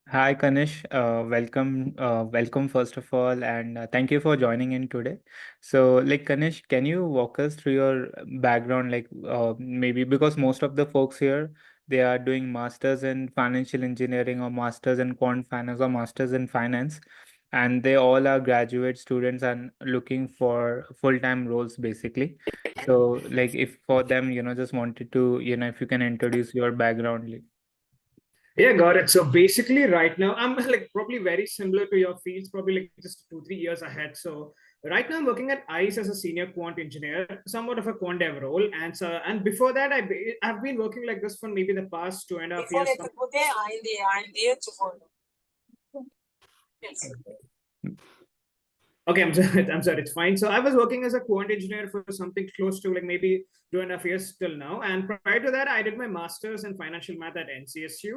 Hi, Kanish. Welcome first of all, and thank you for joining in today. So, Kanish, can you walk us through your background? Maybe because most of the folks here, they are doing masters in financial engineering or masters in quant finance or masters in finance, and they all are graduate students and looking for full-time roles basically. So, if for them, just wanted to, if you can introduce your background. Yeah, got it. So basically, right now, I'm like probably very similar to your fields, probably like just 2, 3 years ahead. So right now, I'm working at ICE as a senior quant engineer, somewhat of a quant dev role. And before that, I've been working like this for maybe the past 2.5 years. Okay, I'm sorry. I'm sorry. It's fine. So I was working as a quant engineer for something close to like maybe 2.5 years till now. And prior to that, I did my master's in financial math at NCSU.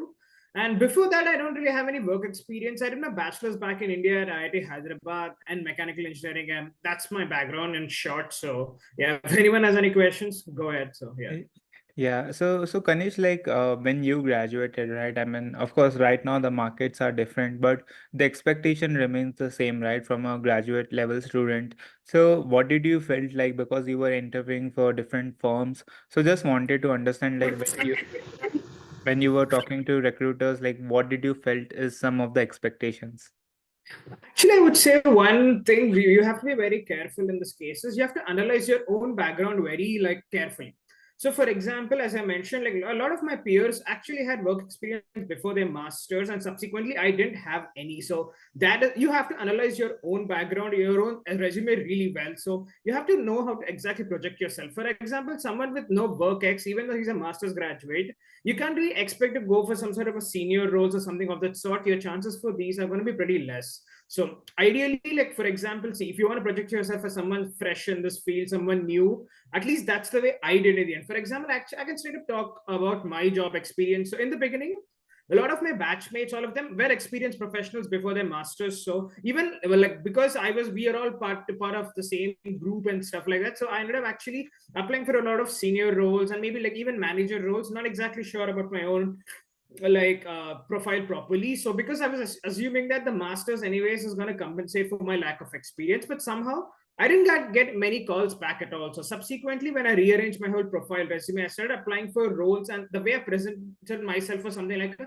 And before that, I don't really have any work experience. I did my bachelor's back in India at IIT Hyderabad and mechanical engineering. And that's my background in short. So yeah, if anyone has any questions, go ahead. So yeah. Yeah, so Kanish, when you graduated, right? I mean, of course, right now the markets are different, but the expectation remains the same, right? From a graduate level student. So, what did you felt like because you were interviewing for different firms? So, just wanted to understand, when you were talking to recruiters, what did you felt is some of the expectations? Actually, I would say one thing you have to be very careful in this case is you have to analyze your own background very like carefully. So, for example, as I mentioned, like a lot of my peers actually had work experience before their masters, and subsequently, I didn't have any. So that you have to analyze your own background, your own resume really well. So you have to know how to exactly project yourself. For example, someone with no work ex, even though he's a master's graduate, you can't really expect to go for some sort of a senior roles or something of that sort. Your chances for these are going to be pretty less. So ideally, like for example, see if you want to project yourself as someone fresh in this field, someone new, at least that's the way I did in the end. For example, actually, I can straight up talk about my job experience. So in the beginning, a lot of my batchmates, all of them were experienced professionals before their masters. So even well, like because we are all part of the same group and stuff like that. So I ended up actually applying for a lot of senior roles and maybe like even manager roles. Not exactly sure about my own profile properly. So because I was assuming that the masters anyways is going to compensate for my lack of experience, but somehow I didn't get many calls back at all. So subsequently, when I rearranged my whole profile resume, I started applying for roles, and the way I presented myself was something like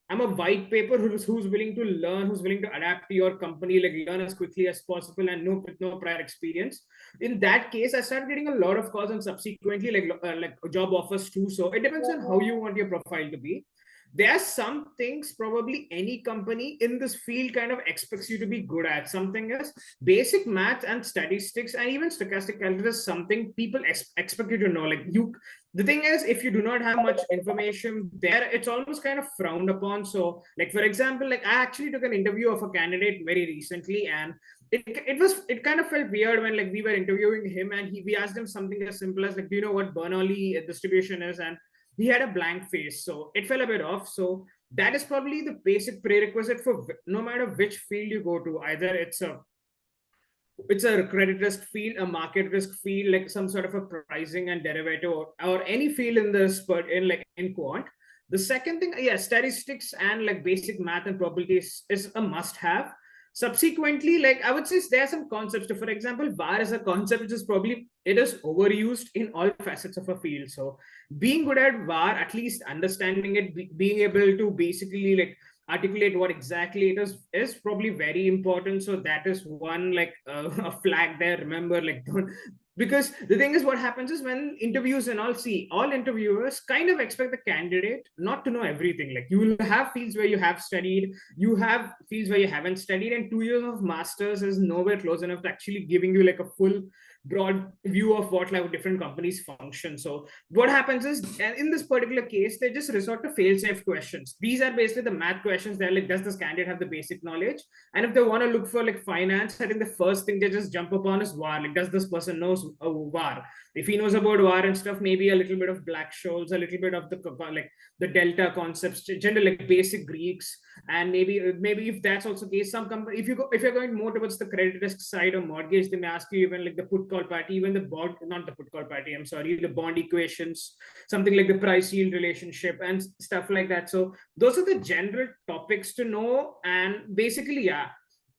I'm a white paper who's willing to learn, who's willing to adapt to your company, like learn as quickly as possible and with no prior experience. In that case, I started getting a lot of calls and subsequently like job offers too. So it depends on how you want your profile to be. There are some things probably any company in this field kind of expects you to be good at. Something is basic math and statistics and even stochastic calculus, something people expect you to know. Like you, the thing is, if you do not have much information there, it's almost kind of frowned upon. So like for example, like I actually took an interview of a candidate very recently, and it kind of felt weird when like we were interviewing him and we asked him something as simple as like, do you know what Bernoulli distribution is? And he had a blank face, so it fell a bit off. So that is probably the basic prerequisite for no matter which field you go to. Either it's a credit risk field, a market risk field, like some sort of a pricing and derivative, or any field in this, but in like in quant. The second thing, yeah, statistics and like basic math and probabilities is a must have. Subsequently, like I would say there are some concepts. For example, VAR is a concept which is probably it is overused in all facets of a field. So being good at VAR, at least understanding it, being able to basically like articulate what exactly it is probably very important. So that is one like a flag there. Remember, like don't, because the thing is what happens is when interviews and all, see, all interviewers kind of expect the candidate not to know everything. Like you will have fields where you have studied, you have fields where you haven't studied, and 2 years of masters is nowhere close enough to actually giving you like a full broad view of what like different companies function. So what happens is in this particular case they just resort to fail safe questions. These are basically the math questions. They're like, does this candidate have the basic knowledge? And if they want to look for like finance, I think the first thing they just jump upon is VAR. Like, does this person knows VAR? If he knows about VAR and stuff, maybe a little bit of Black Scholes, a little bit of the like the delta concepts, general like basic Greeks, and maybe if that's also the case, some company, if you're going more towards the credit risk side or mortgage, they may ask you even like the put call party, even the bond, not the put call party, I'm sorry, the bond equations, something like the price yield relationship and stuff like that. So those are the general topics to know. And basically, yeah,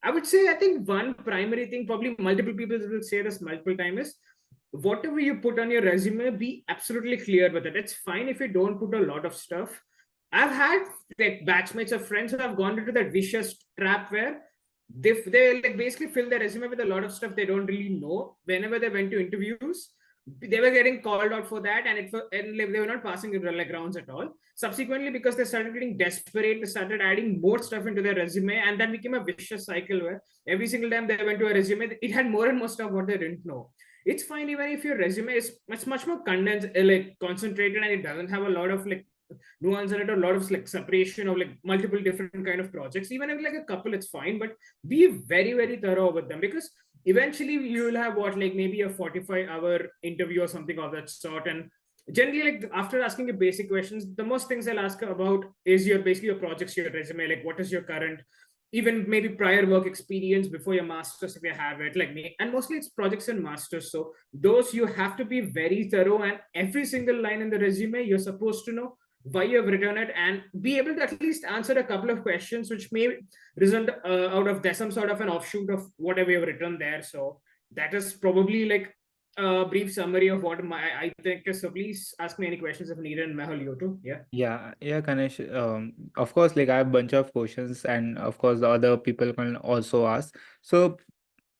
I would say, I think one primary thing, probably multiple people will say this multiple times, is whatever you put on your resume, be absolutely clear with it. It's fine if you don't put a lot of stuff. I've had like batchmates of friends who have gone into that vicious trap where they like basically fill their resume with a lot of stuff they don't really know. Whenever they went to interviews, they were getting called out for that, and like, they were not passing the like rounds at all. Subsequently, because they started getting desperate, they started adding more stuff into their resume, and that became a vicious cycle where every single time they went to a resume, it had more and more stuff what they didn't know. It's fine even if your resume is much more condensed, like concentrated, and it doesn't have a lot of like nuance in it, or a lot of like separation of like multiple different kind of projects. Even if like a couple, it's fine, but be very thorough with them, because eventually you will have what, like maybe a 45-hour interview or something of that sort. And generally, like after asking you basic questions, the most things I'll ask about is your basically your projects, your resume, like what is your current, even maybe prior work experience before your masters if you have it, like me. And mostly it's projects and masters, so those you have to be very thorough, and every single line in the resume you're supposed to know why you have written it, and be able to at least answer a couple of questions which may result out of there, some sort of an offshoot of whatever you've written there. So that is probably like a brief summary of what I think is. So please ask me any questions if needed, and Mehul, you too. Yeah. Yeah, Ganesh. Of course, like I have a bunch of questions, and of course, the other people can also ask. So,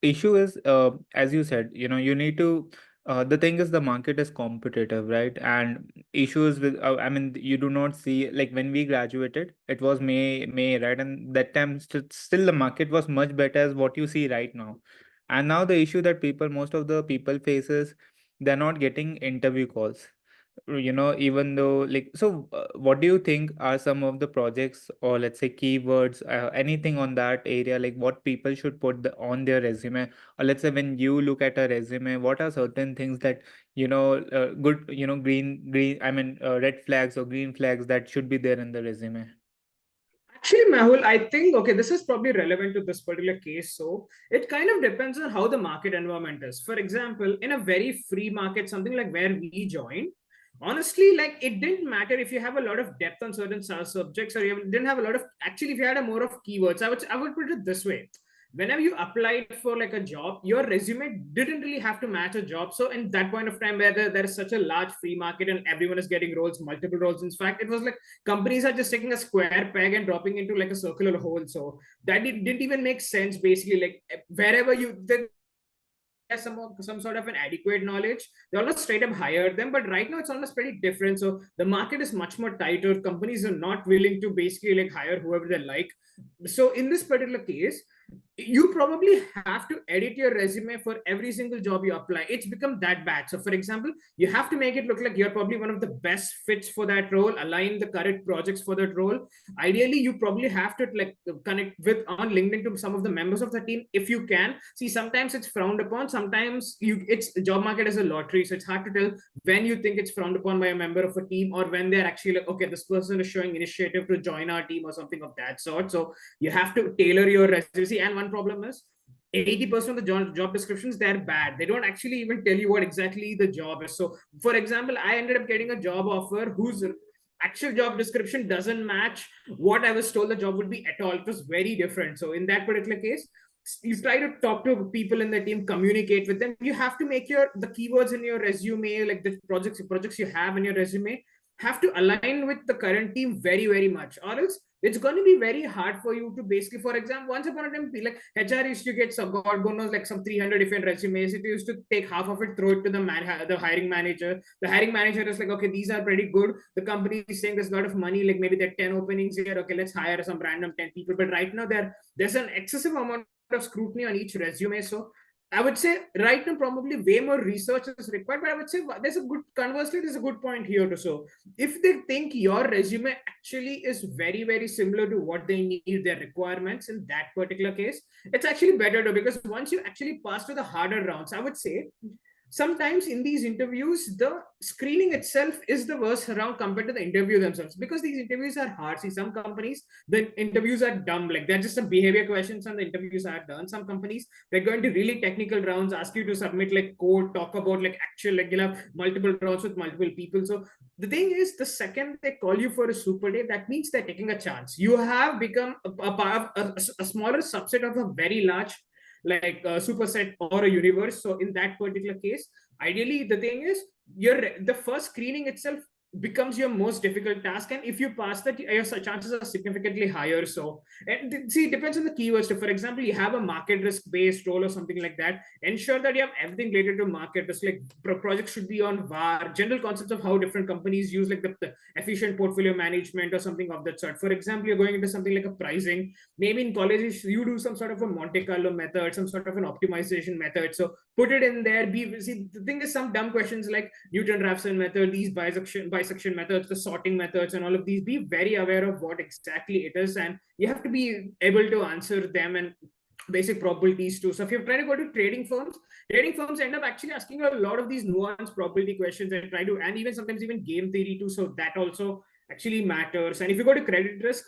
issue is, as you said, you need to. The thing is, the market is competitive, right? And issues with, I mean, you do not see like when we graduated, it was May, right? And that time, still the market was much better as what you see right now. And now the issue that most of the people faces, they're not getting interview calls, even though like, so what do you think are some of the projects, or let's say keywords, anything on that area, like what people should put on their resume? Or let's say when you look at a resume, what are certain things that, good, green, I mean, red flags or green flags that should be there in the resume? Actually, Mahul, I think, okay, this is probably relevant to this particular case. So it kind of depends on how the market environment is. For example, in a very free market, something like where we joined, honestly, like it didn't matter if you have a lot of depth on certain subjects, or you didn't have a lot of, actually, if you had a more of keywords, I would put it this way. Whenever you applied for like a job, your resume didn't really have to match a job. So in that point of time where there is such a large free market and everyone is getting roles, multiple roles, in fact, it was like companies are just taking a square peg and dropping into like a circular hole. So that didn't even make sense. Basically, like wherever there's some sort of an adequate knowledge, they almost straight up hire them. But right now it's almost pretty different. So the market is much more tighter. Companies are not willing to basically like hire whoever they like. So in this particular case, you probably have to edit your resume for every single job you apply. It's become that bad. So for example, you have to make it look like you're probably one of the best fits for that role, align the correct projects for that role. Ideally, you probably have to like connect with on LinkedIn to some of the members of the team if you can. See, sometimes it's frowned upon, sometimes it's job market is a lottery, so it's hard to tell when you think it's frowned upon by a member of a team, or when they're actually like, okay, this person is showing initiative to join our team or something of that sort. So you have to tailor your resume. And one problem is 80% of the job descriptions, they're bad. They don't actually even tell you what exactly the job is. So for example, I ended up getting a job offer whose actual job description doesn't match what I was told the job would be at all. It was very different. So in that particular case, you try to talk to people in the team, communicate with them. You have to make your the keywords in your resume, like the projects you have in your resume, have to align with the current team very much, or else it's going to be very hard for you to basically, for example, once upon a time, like HR used to get some god bonus like some 300 different resumes. It used to take half of it, throw it to the hiring manager. The hiring manager is like, okay, these are pretty good. The company is saying there's a lot of money, like maybe there are 10 openings here. Okay, let's hire some random 10 people. But right now there's an excessive amount of scrutiny on each resume. So I would say right now probably way more research is required, but I would say there's a good point here too. So if they think your resume actually is very similar to what they need, their requirements in that particular case, it's actually better to, because once you actually pass to the harder rounds, I would say sometimes in these interviews, the screening itself is the worst around compared to the interview themselves, because these interviews are hard. See, some companies, the interviews are dumb, like they're just some behavior questions and the interviews are done. Some companies, they're going to really technical rounds, ask you to submit like code, talk about like actual, like you'll have multiple rounds with multiple people. So the thing is, the second they call you for a super day, that means they're taking a chance. You have become a part of a smaller subset of a very large like a superset or a universe. So in that particular case, ideally the thing is, the first screening itself becomes your most difficult task, and if you pass that, your chances are significantly higher. So, and see, it depends on the keywords. So for example, you have a market risk based role or something like that, ensure that you have everything related to market risk, like projects should be on VAR, general concepts of how different companies use like the efficient portfolio management or something of that sort. For example, you're going into something like a pricing, maybe in colleges you do some sort of a Monte Carlo method, some sort of an optimization method. So put it in there. Be, see, the thing is, some dumb questions like Newton-Raphson method, these bisection methods, the sorting methods, and all of these. Be very aware of what exactly it is, and you have to be able to answer them and basic probabilities too. So if you're trying to go to trading firms end up actually asking a lot of these nuanced probability questions and try to, and even sometimes even game theory too. So that also actually matters. And if you go to credit risk,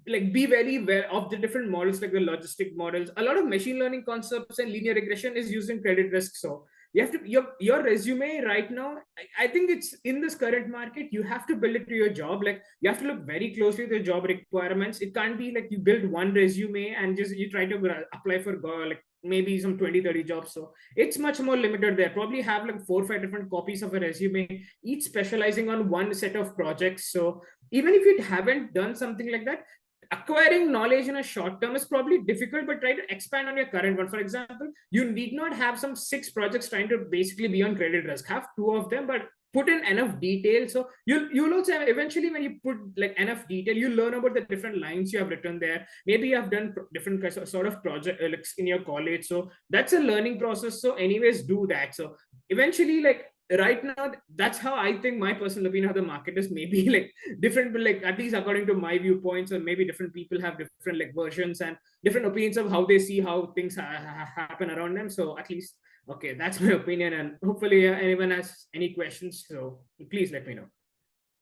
like be very aware of the different models, like the logistic models. A lot of machine learning concepts and linear regression is used in credit risk. So you have to, your resume right now, I think it's in this current market, you have to build it to your job. Like you have to look very closely at the job requirements. It can't be like you build one resume and just you try to apply for like maybe some 20-30 jobs. So it's much more limited there. Probably have like 4 or 5 different copies of a resume, each specializing on one set of projects. So even if you haven't done something like that, acquiring knowledge in a short term is probably difficult, but try to expand on your current one. For example, you need not have some 6 projects trying to basically be on credit risk. Have 2 of them, but put in enough detail. So you'll also have, eventually when you put like enough detail, you learn about the different lines you have written there. Maybe you have done different sort of project in your college. So that's a learning process. So anyways, do that. So eventually, like right now, that's how I think, my personal opinion, how the market is. Maybe like different, but like at least according to my viewpoints, or maybe different people have different like versions and different opinions of how they see how things happen around them. So at least, okay, that's my opinion, and hopefully anyone has any questions, so please let me know.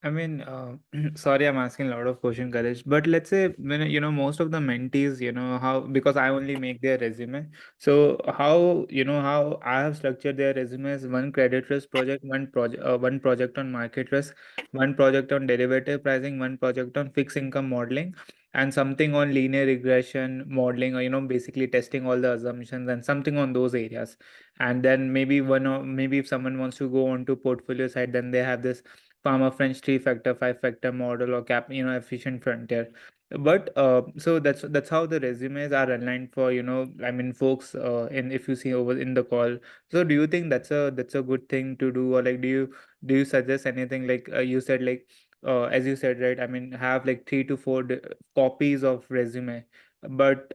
I mean, sorry, I'm asking a lot of question, Courage. But let's say when most of the mentees, how, because I only make their resume. So how how I have structured their resumes: one credit risk project, one project on market risk, one project on derivative pricing, one project on fixed income modeling, and something on linear regression modeling, or basically testing all the assumptions, and something on those areas. And then maybe one, or maybe if someone wants to go on to portfolio side, then they have this Farmer French 3 factor, 5 factor model, or efficient frontier. But so that's how the resumes are aligned for, I mean, folks, in, if you see over in the call. So do you think that's a good thing to do, or like do you suggest anything, like you said, like as you said, right? I mean, have like 3 to 4 copies of resume, but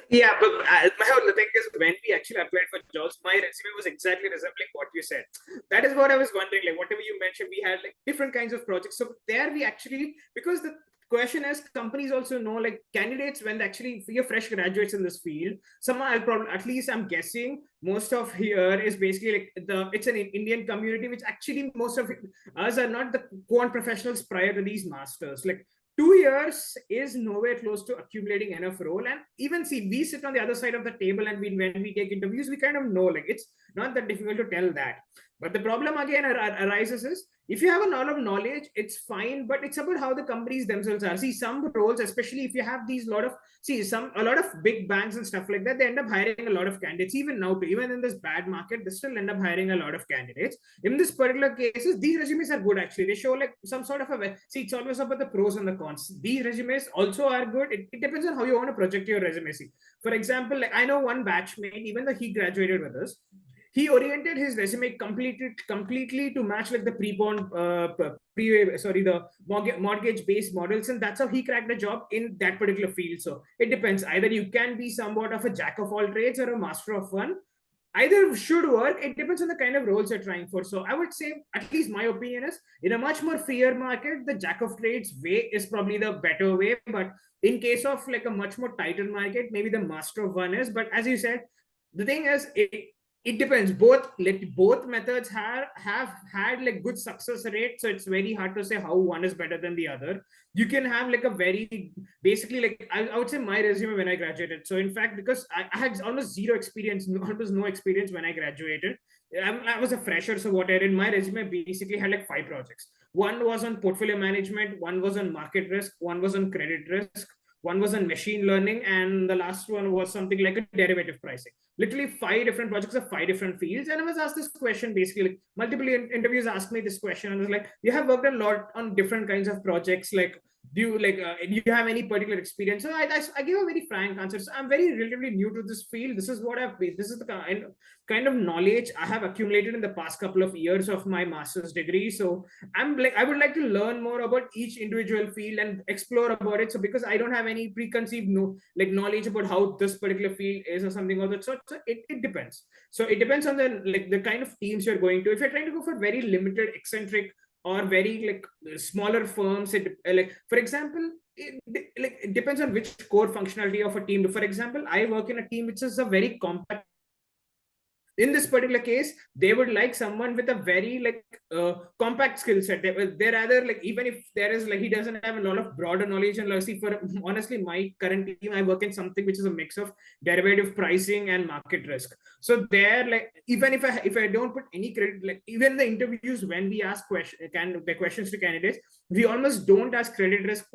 Yeah, but my whole thing is, when we actually applied for jobs, my resume was exactly resembling what you said. That is what I was wondering. Like whatever you mentioned, we had like different kinds of projects. So there we actually, because the question is, companies also know like candidates when they actually, for your fresh graduates in this field, someone I'll probably, at least I'm guessing, most of here is basically like it's an Indian community, which actually most of us are not the quant professionals prior to these masters. Like 2 years is nowhere close to accumulating enough role. And even see, we sit on the other side of the table, and when we take interviews, we kind of know, like it's not that difficult to tell that. But the problem again arises is, if you have a lot of knowledge, it's fine, but it's about how the companies themselves are. See, some roles, especially if you have these lot of, see, a lot of big banks and stuff like that, they end up hiring a lot of candidates. Even now too, even in this bad market, they still end up hiring a lot of candidates. In this particular cases, these resumes are good. Actually, they show like some sort of a, see, it's always about the pros and the cons. These resumes also are good. It depends on how you want to project your resume. See, for example, like I know one batchmate, even though he graduated with us, he oriented his resume completely to match like the the mortgage based models, and that's how he cracked a job in that particular field. So it depends. Either you can be somewhat of a jack of all trades or a master of one. Either should work. It depends on the kind of roles you're trying for. So I would say, at least my opinion is, in a much more fair market, the jack of trades way is probably the better way. But in case of like a much more tighter market, maybe the master of one is. But as you said, the thing is, It depends. Both methods have had like good success rate, so it's very hard to say how one is better than the other. You can have like a very basically like I would say my resume when I graduated. So in fact, because I had almost zero experience, almost no experience when I graduated. I was a fresher, so what I did, my resume basically had like 5 projects. One was on portfolio management, one was on market risk, one was on credit risk, one was on machine learning, and the last one was something like a derivative pricing. Literally 5 different projects of 5 different fields. And I was asked this question basically, like, multiple interviews asked me this question, and I was like, you have worked a lot on different kinds of projects, like do you have any particular experience? So I gave a very frank answer. So I'm very relatively new to this field. This is what this is the kind of knowledge I have accumulated in the past couple of years of my master's degree. So I would like to learn more about each individual field and explore about it. So because I don't have any preconceived knowledge about how this particular field is or something of that sort. So it depends. So it depends on the kind of teams you're going to. If you're trying to go for very limited, eccentric, or very smaller firms, like for example, it depends on which core functionality of a team. For example, I work in a team which is a very compact. In this particular case, they would like someone with a very compact skill set. They rather, like, even if there is like he doesn't have a lot of broader knowledge. And like, see, for honestly, my current team, I work in something which is a mix of derivative pricing and market risk. So there, like, even if I don't put any credit, like even the interviews, when we ask the questions to candidates, we almost don't ask credit risk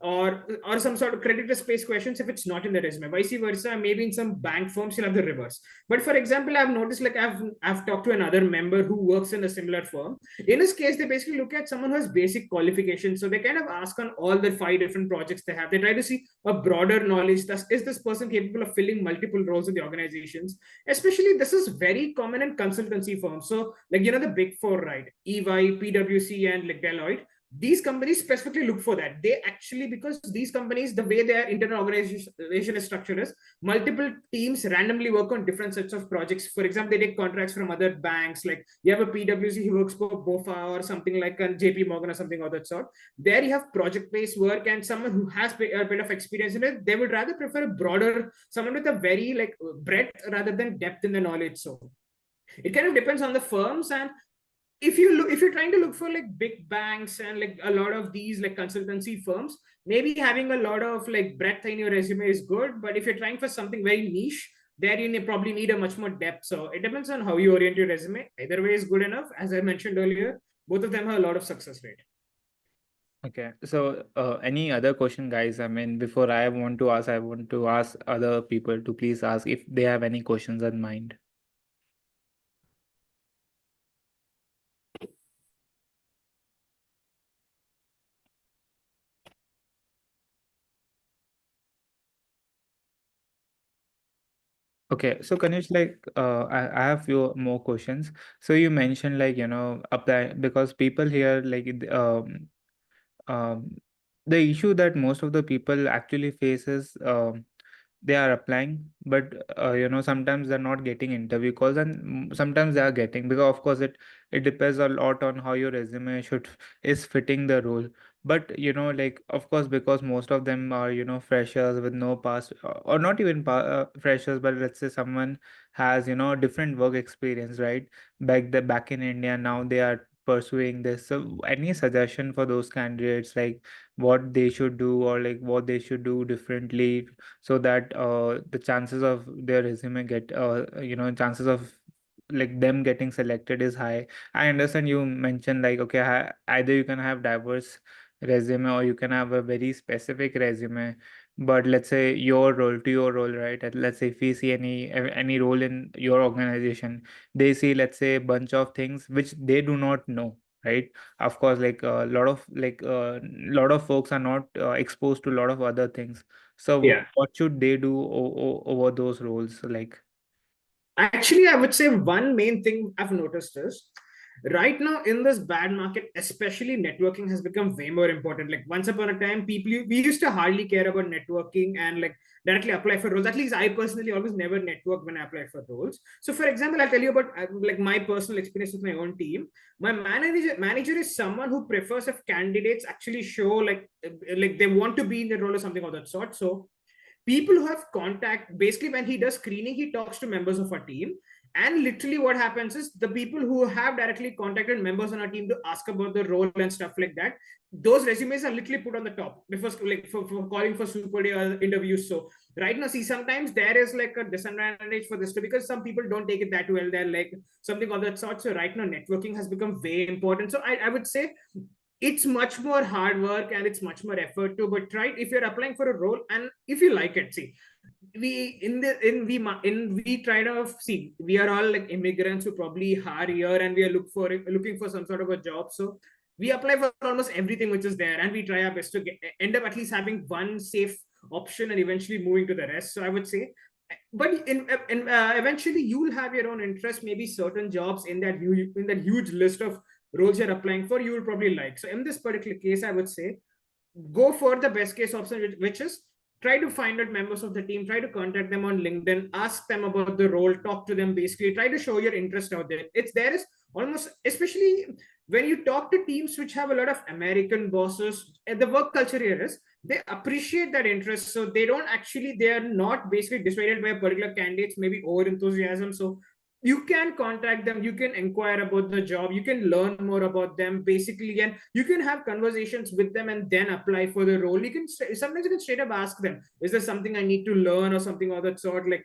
or some sort of credit risk based questions if it's not in the resume. Vice versa, maybe in some bank firms you'll have the reverse. But for example, I've noticed, like, I've talked to another member who works in a similar firm. In his case, they basically look at someone who has basic qualifications. So they kind of ask on all the 5 different projects they have. They try to see a broader knowledge. Thus, is this person capable of filling multiple roles in the organizations? Especially, this is very common in consultancy firms. So, like, the big four, right? EY, PwC, and like Deloitte. These companies specifically look for that. They actually, because these companies, the way their internal organization is structured is multiple teams randomly work on different sets of projects. For example, they take contracts from other banks. Like, you have a PwC who works for BofA or something like a JP Morgan or something of that sort. There you have project based work, and someone who has a bit of experience in it, they would rather prefer a broader, someone with a very breadth rather than depth in the knowledge. So it kind of depends on the firms. And if you're trying to look for like big banks and like a lot of these like consultancy firms, maybe having a lot of like breadth in your resume is good. But if you're trying for something very niche, there you probably need a much more depth. So it depends on how you orient your resume. Either way is good enough. As I mentioned earlier, both of them have a lot of success rate. Okay, so any other question, guys? I mean, before I want to ask other people to please ask if they have any questions in mind. Okay, so Kanish, I have few more questions. So you mentioned, like, apply, because people here, like, um, the issue that most of the people actually faces, they are applying, but sometimes they're not getting interview calls, and sometimes they are getting, because of course it depends a lot on how your resume is fitting the role. But like, of course, because most of them are freshers with no past, or not even freshers, but let's say someone has different work experience, right? Back in India, now they are pursuing this. So any suggestion for those candidates, like what they should do, or like what they should do differently, so that the chances of their resume get chances of like them getting selected is high. I understand you mentioned, like, okay, either you can have diverse resume or you can have a very specific resume. But let's say your role, right? And let's say if we see any role in your organization, they see, let's say, a bunch of things which they do not know, right? Of course, like a lot of folks are not exposed to a lot of other things. So Yeah. what should they do over those roles? Like, Actually, I would say one main thing I've noticed is right now in this bad market, especially networking has become way more important. Like, once upon a time, we used to hardly care about networking and like directly apply for roles. At least I personally always never network when I apply for roles. So, for example, I'll tell you about like my personal experience with my own team. My manager is someone who prefers if candidates actually show like they want to be in the role or something of that sort. So people who have contact, basically when he does screening, he talks to members of our team, And literally what happens is the people who have directly contacted members on our team to ask about the role and stuff like that, those resumes are literally put on the top before, like for calling for super day or interviews. So right now, see, sometimes there is like a disadvantage for this too, because some people don't take it that well. They're like something of that sort. So right now, networking has become way important. So I would say it's much more hard work and it's much more effort too. But right, if you're applying for a role and if you like it, see, we try to see, we are all like immigrants who probably are here and we are looking for some sort of a job. So we apply for almost everything which is there, and we try our best to end up at least having one safe option and eventually moving to the rest. So I would say, but eventually you will have your own interest, maybe certain jobs in that huge list of roles you're applying for, you will probably like. So in this particular case, I would say go for the best case option, which is try to find out members of the team, try to contact them on LinkedIn, ask them about the role, talk to them, basically try to show your interest out there. It's there is almost, especially when you talk to teams which have a lot of American bosses, the work culture here is they appreciate that interest. So they don't actually, they are not basically dissuaded by a particular candidate's maybe over enthusiasm. So you can contact them, you can inquire about the job, you can learn more about them basically, and you can have conversations with them and then apply for the role. You can sometimes you can straight up ask them, is there something I need to learn or something of that sort. Like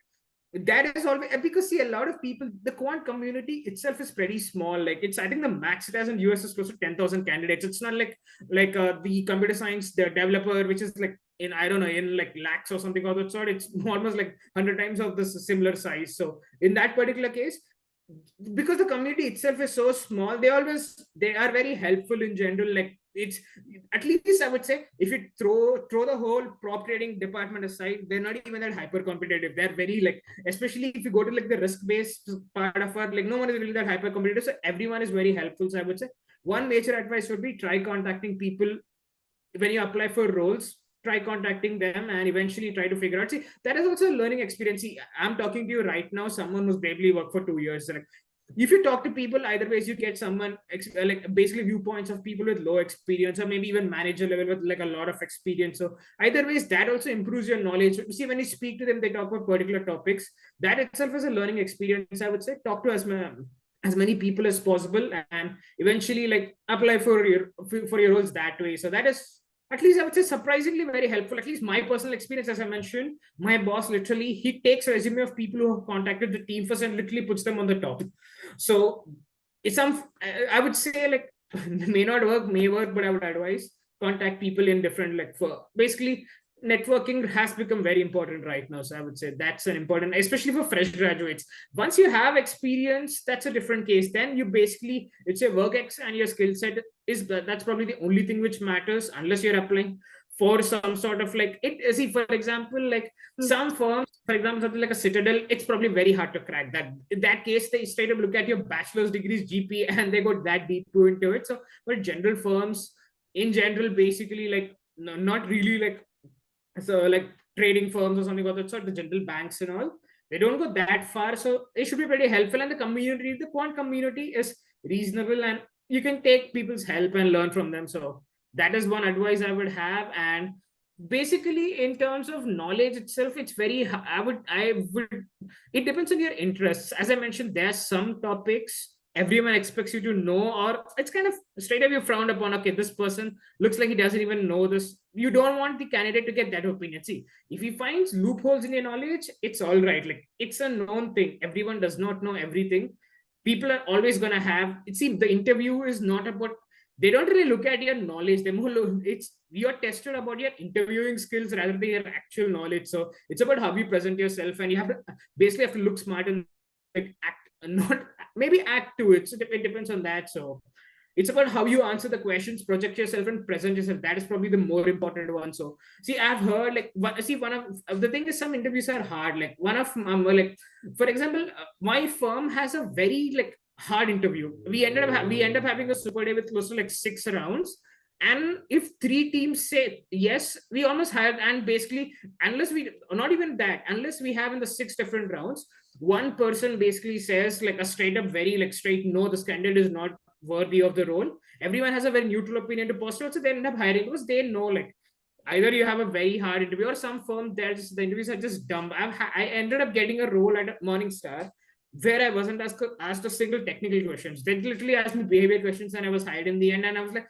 that is always, because see, a lot of people, the quant community itself is pretty small. Like it's, I think the max it has in US is close to 10,000 candidates. It's not like the computer science, the developer, which is like in, I don't know, in like lakhs or something of that sort. It's almost like 100 times of this similar size. So in that particular case, because the community itself is so small, they are very helpful in general. Like it's, at least I would say, if you throw the whole prop trading department aside, they're not even that hyper competitive. They're very like, especially if you go to like the risk based part of it, like no one is really that hyper competitive, so everyone is very helpful. So I would say one major advice would be try contacting people when you apply for roles. Try contacting them and eventually try to figure out. See, that is also a learning experience. See, I'm talking to you right now, someone who's bravely worked for 2 years. Like, if you talk to people, either ways, you get someone like basically viewpoints of people with low experience or maybe even manager level with like a lot of experience. So either ways, that also improves your knowledge. See, when you speak to them, they talk about particular topics. That itself is a learning experience. I would say talk to as many people as possible and eventually like apply for your roles that way. So that is, at least I would say, surprisingly very helpful. At least my personal experience, as I mentioned, my boss literally, he takes a resume of people who have contacted the team first and literally puts them on the top. So it's some, I would say, like may not work, may work, but I would advise contact people in different, like, for basically networking has become very important right now. So I would say that's an important, especially for fresh graduates. Once you have experience, that's a different case. Then you basically, it's your work ex and your skill set is that's probably the only thing which matters, unless you're applying for some sort of like it. See, for example, like some firms, for example, something like a Citadel, it's probably very hard to crack. That in that case, they straight up look at your bachelor's degrees GPA and they go that deep into it. So, but general firms in general, basically, like no, not really like, so like trading firms or something of that sort, the general banks and all, they don't go that far. So it should be pretty helpful. And the quant community is reasonable and you can take people's help and learn from them. So that is one advice I would have. And basically in terms of knowledge itself, it's very, I would it depends on your interests. As I mentioned, there's some topics everyone expects you to know, or it's kind of straight up you frowned upon. Okay, this person looks like he doesn't even know this. You don't want the candidate to get that opinion. See, if he finds loopholes in your knowledge, it's all right. Like it's a known thing, everyone does not know everything. People are always going to have it. See, the interview is not about, they don't really look at your knowledge, they more look, it's, you're tested about your interviewing skills rather than your actual knowledge. So it's about how you present yourself, and you have to basically have to look smart and like act, not maybe act to it. So it depends on that. So it's about how you answer the questions, project yourself, and present yourself. That is probably the more important one. So see, I've heard like one of the thing is some interviews are hard. Like one of like for example, my firm has a very like hard interview. We end up having a super day with close to like 6 rounds. And if three teams say yes, we almost had, and basically, unless we, not even that, unless we have in the 6 different rounds, one person basically says like a straight up, very like straight, no, this candidate is not worthy of the role. Everyone has a very neutral opinion to post, so they end up hiring because they know like either you have a very hard interview or some firm there's the interviews are just dumb. I ended up getting a role at Morningstar where I wasn't asked a single technical questions. They literally asked me behavior questions, and I was hired in the end. And I was like,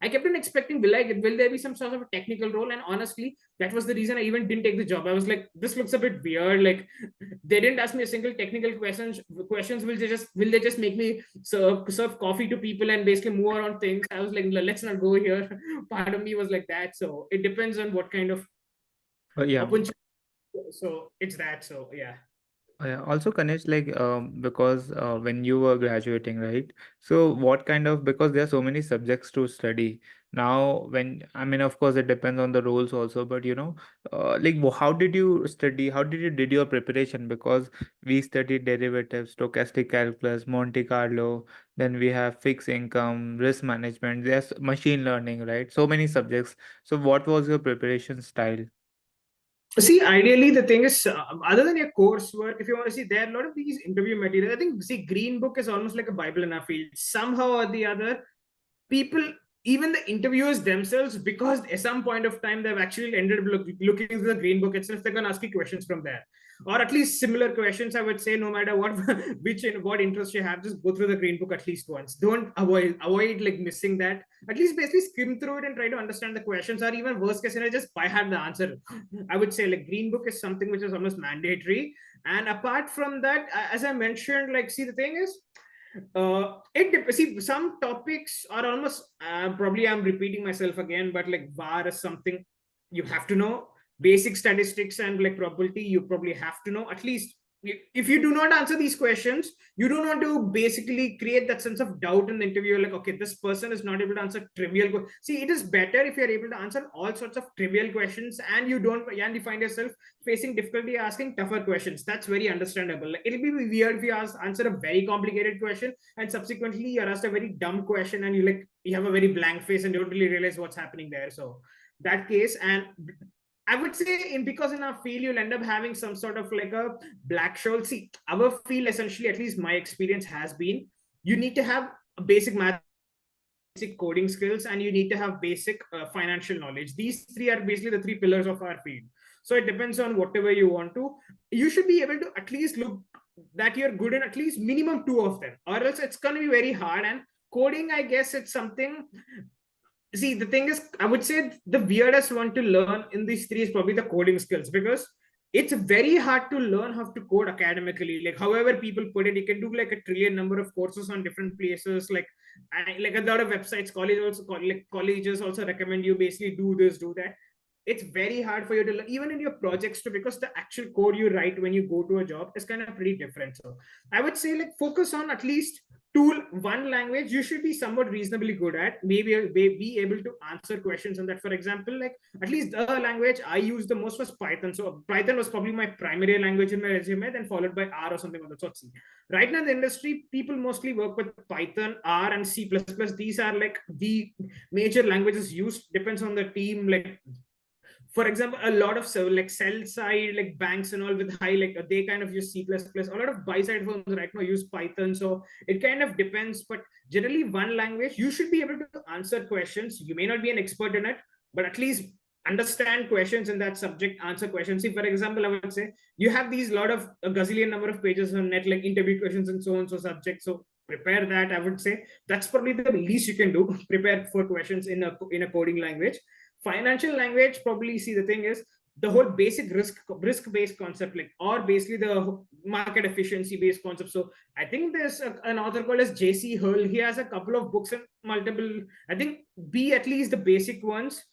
I kept on expecting, will there be some sort of a technical role? And honestly, that was the reason I even didn't take the job. I was like, this looks a bit weird. Like, they didn't ask me a single technical questions. Questions will they just make me serve coffee to people and basically move around things? I was like, let's not go here. Part of me was like that. So it depends on what kind of Yeah. opportunity. So it's that. So yeah. Yeah. Also, Kanish, like, because when you were graduating, right? So, what kind of, because there are so many subjects to study now, when, I mean, of course, it depends on the roles also, but like, how did you study? How did you did your preparation? Because we studied derivatives, stochastic calculus, Monte Carlo, then we have fixed income, risk management, there's machine learning, right? So many subjects. So, what was your preparation style? See, ideally, the thing is, other than your coursework, if you want to see, there are a lot of these interview materials. I think, see, Green Book is almost like a Bible in our field. Somehow or the other, people, even the interviewers themselves, because at some point of time they've actually ended up looking into the Green Book itself, they're going to ask you questions from there, or at least similar questions. I would say, no matter what what interest you have, just go through the Green Book at least once. Don't avoid like missing that. At least basically skim through it and try to understand the questions, or even worst case scenario, just by heart the answer. I would say like Green Book is something which is almost mandatory. And apart from that, as I mentioned, like, see, the thing is, see, some topics are almost, probably I'm repeating myself again, but like VAR is something you have to know. Basic statistics and like probability, you probably have to know at least. If you do not answer these questions, you don't want to basically create that sense of doubt in the interview. Like, okay, this person is not able to answer trivial. See, it is better if you're able to answer all sorts of trivial questions, and you don't, and you find yourself facing difficulty asking tougher questions. That's very understandable. Like, it'll be weird if you answer a very complicated question and subsequently you're asked a very dumb question, and you have a very blank face and don't really realize what's happening there. So that case, and I would say, because in our field you'll end up having some sort of like a black shawl. See, our field essentially, at least my experience has been, you need to have a basic math, basic coding skills, and you need to have basic financial knowledge. These three are basically the three pillars of our field. So it depends on whatever you want to. You should be able to at least look that you're good in at least minimum two of them, or else it's going to be very hard. And coding, I guess it's something. See, the thing is, I would say the weirdest one to learn in these three is probably the coding skills, because it's very hard to learn how to code academically. Like, however people put it, you can do like a trillion number of courses on different places. Like a lot of websites, colleges also recommend you basically do this, do that. It's very hard for you to learn, even in your projects too, because the actual code you write when you go to a job is kind of pretty different. So I would say, like, focus on at least one language you should be somewhat reasonably good at, maybe be able to answer questions on that. For example, like, at least the language I used the most was Python. So Python was probably my primary language in my resume, then followed by R or something of the sort. Right now in the industry, people mostly work with Python, R, and C++. These are like the major languages used. Depends on the team. Like, for example, a lot of like sell side, like banks and all with high, like they kind of use C++. A lot of buy side firms right now use Python. So it kind of depends, but generally one language you should be able to answer questions. You may not be an expert in it, but at least understand questions in that subject, answer questions. See, for example, I would say you have these lot of a gazillion number of pages on net, like interview questions and so on, so subject. So prepare that. I would say that's probably the least you can do. Prepare for questions in a coding language. Financial language, probably, see, the thing is, the whole basic risk based concept, like, or basically the market efficiency based concept. So I think there's an author called as JC Hurl. He has a couple of books and multiple, I think, be at least the basic ones,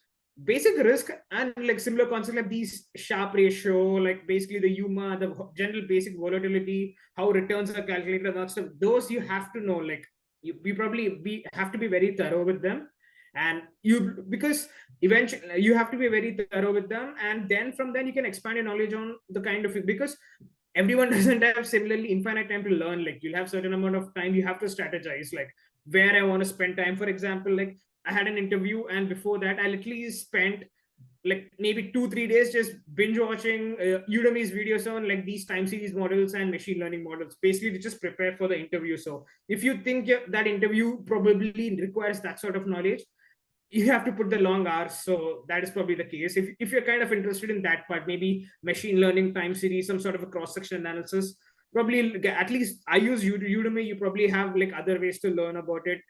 basic risk, and like similar concepts like these Sharpe ratio, like basically the UMA, the general basic volatility, how returns are calculated, and that stuff. Those you have to know. Like, you probably have to be very thorough with them. And because eventually you have to be very thorough with them, and then from then you can expand your knowledge on the kind of, because everyone doesn't have similarly infinite time to learn. Like, you'll have certain amount of time, you have to strategize, like where I want to spend time. For example, like, I had an interview, and before that I literally spent like maybe 2-3 days just binge watching Udemy's videos on like these time series models and machine learning models, basically to just prepare for the interview. So if you think that interview probably requires that sort of knowledge, you have to put the long hours. So that is probably the case. If you're kind of interested in that part, maybe machine learning, time series, some sort of a cross-section analysis, probably, at least I use Udemy. You probably have like other ways to learn about it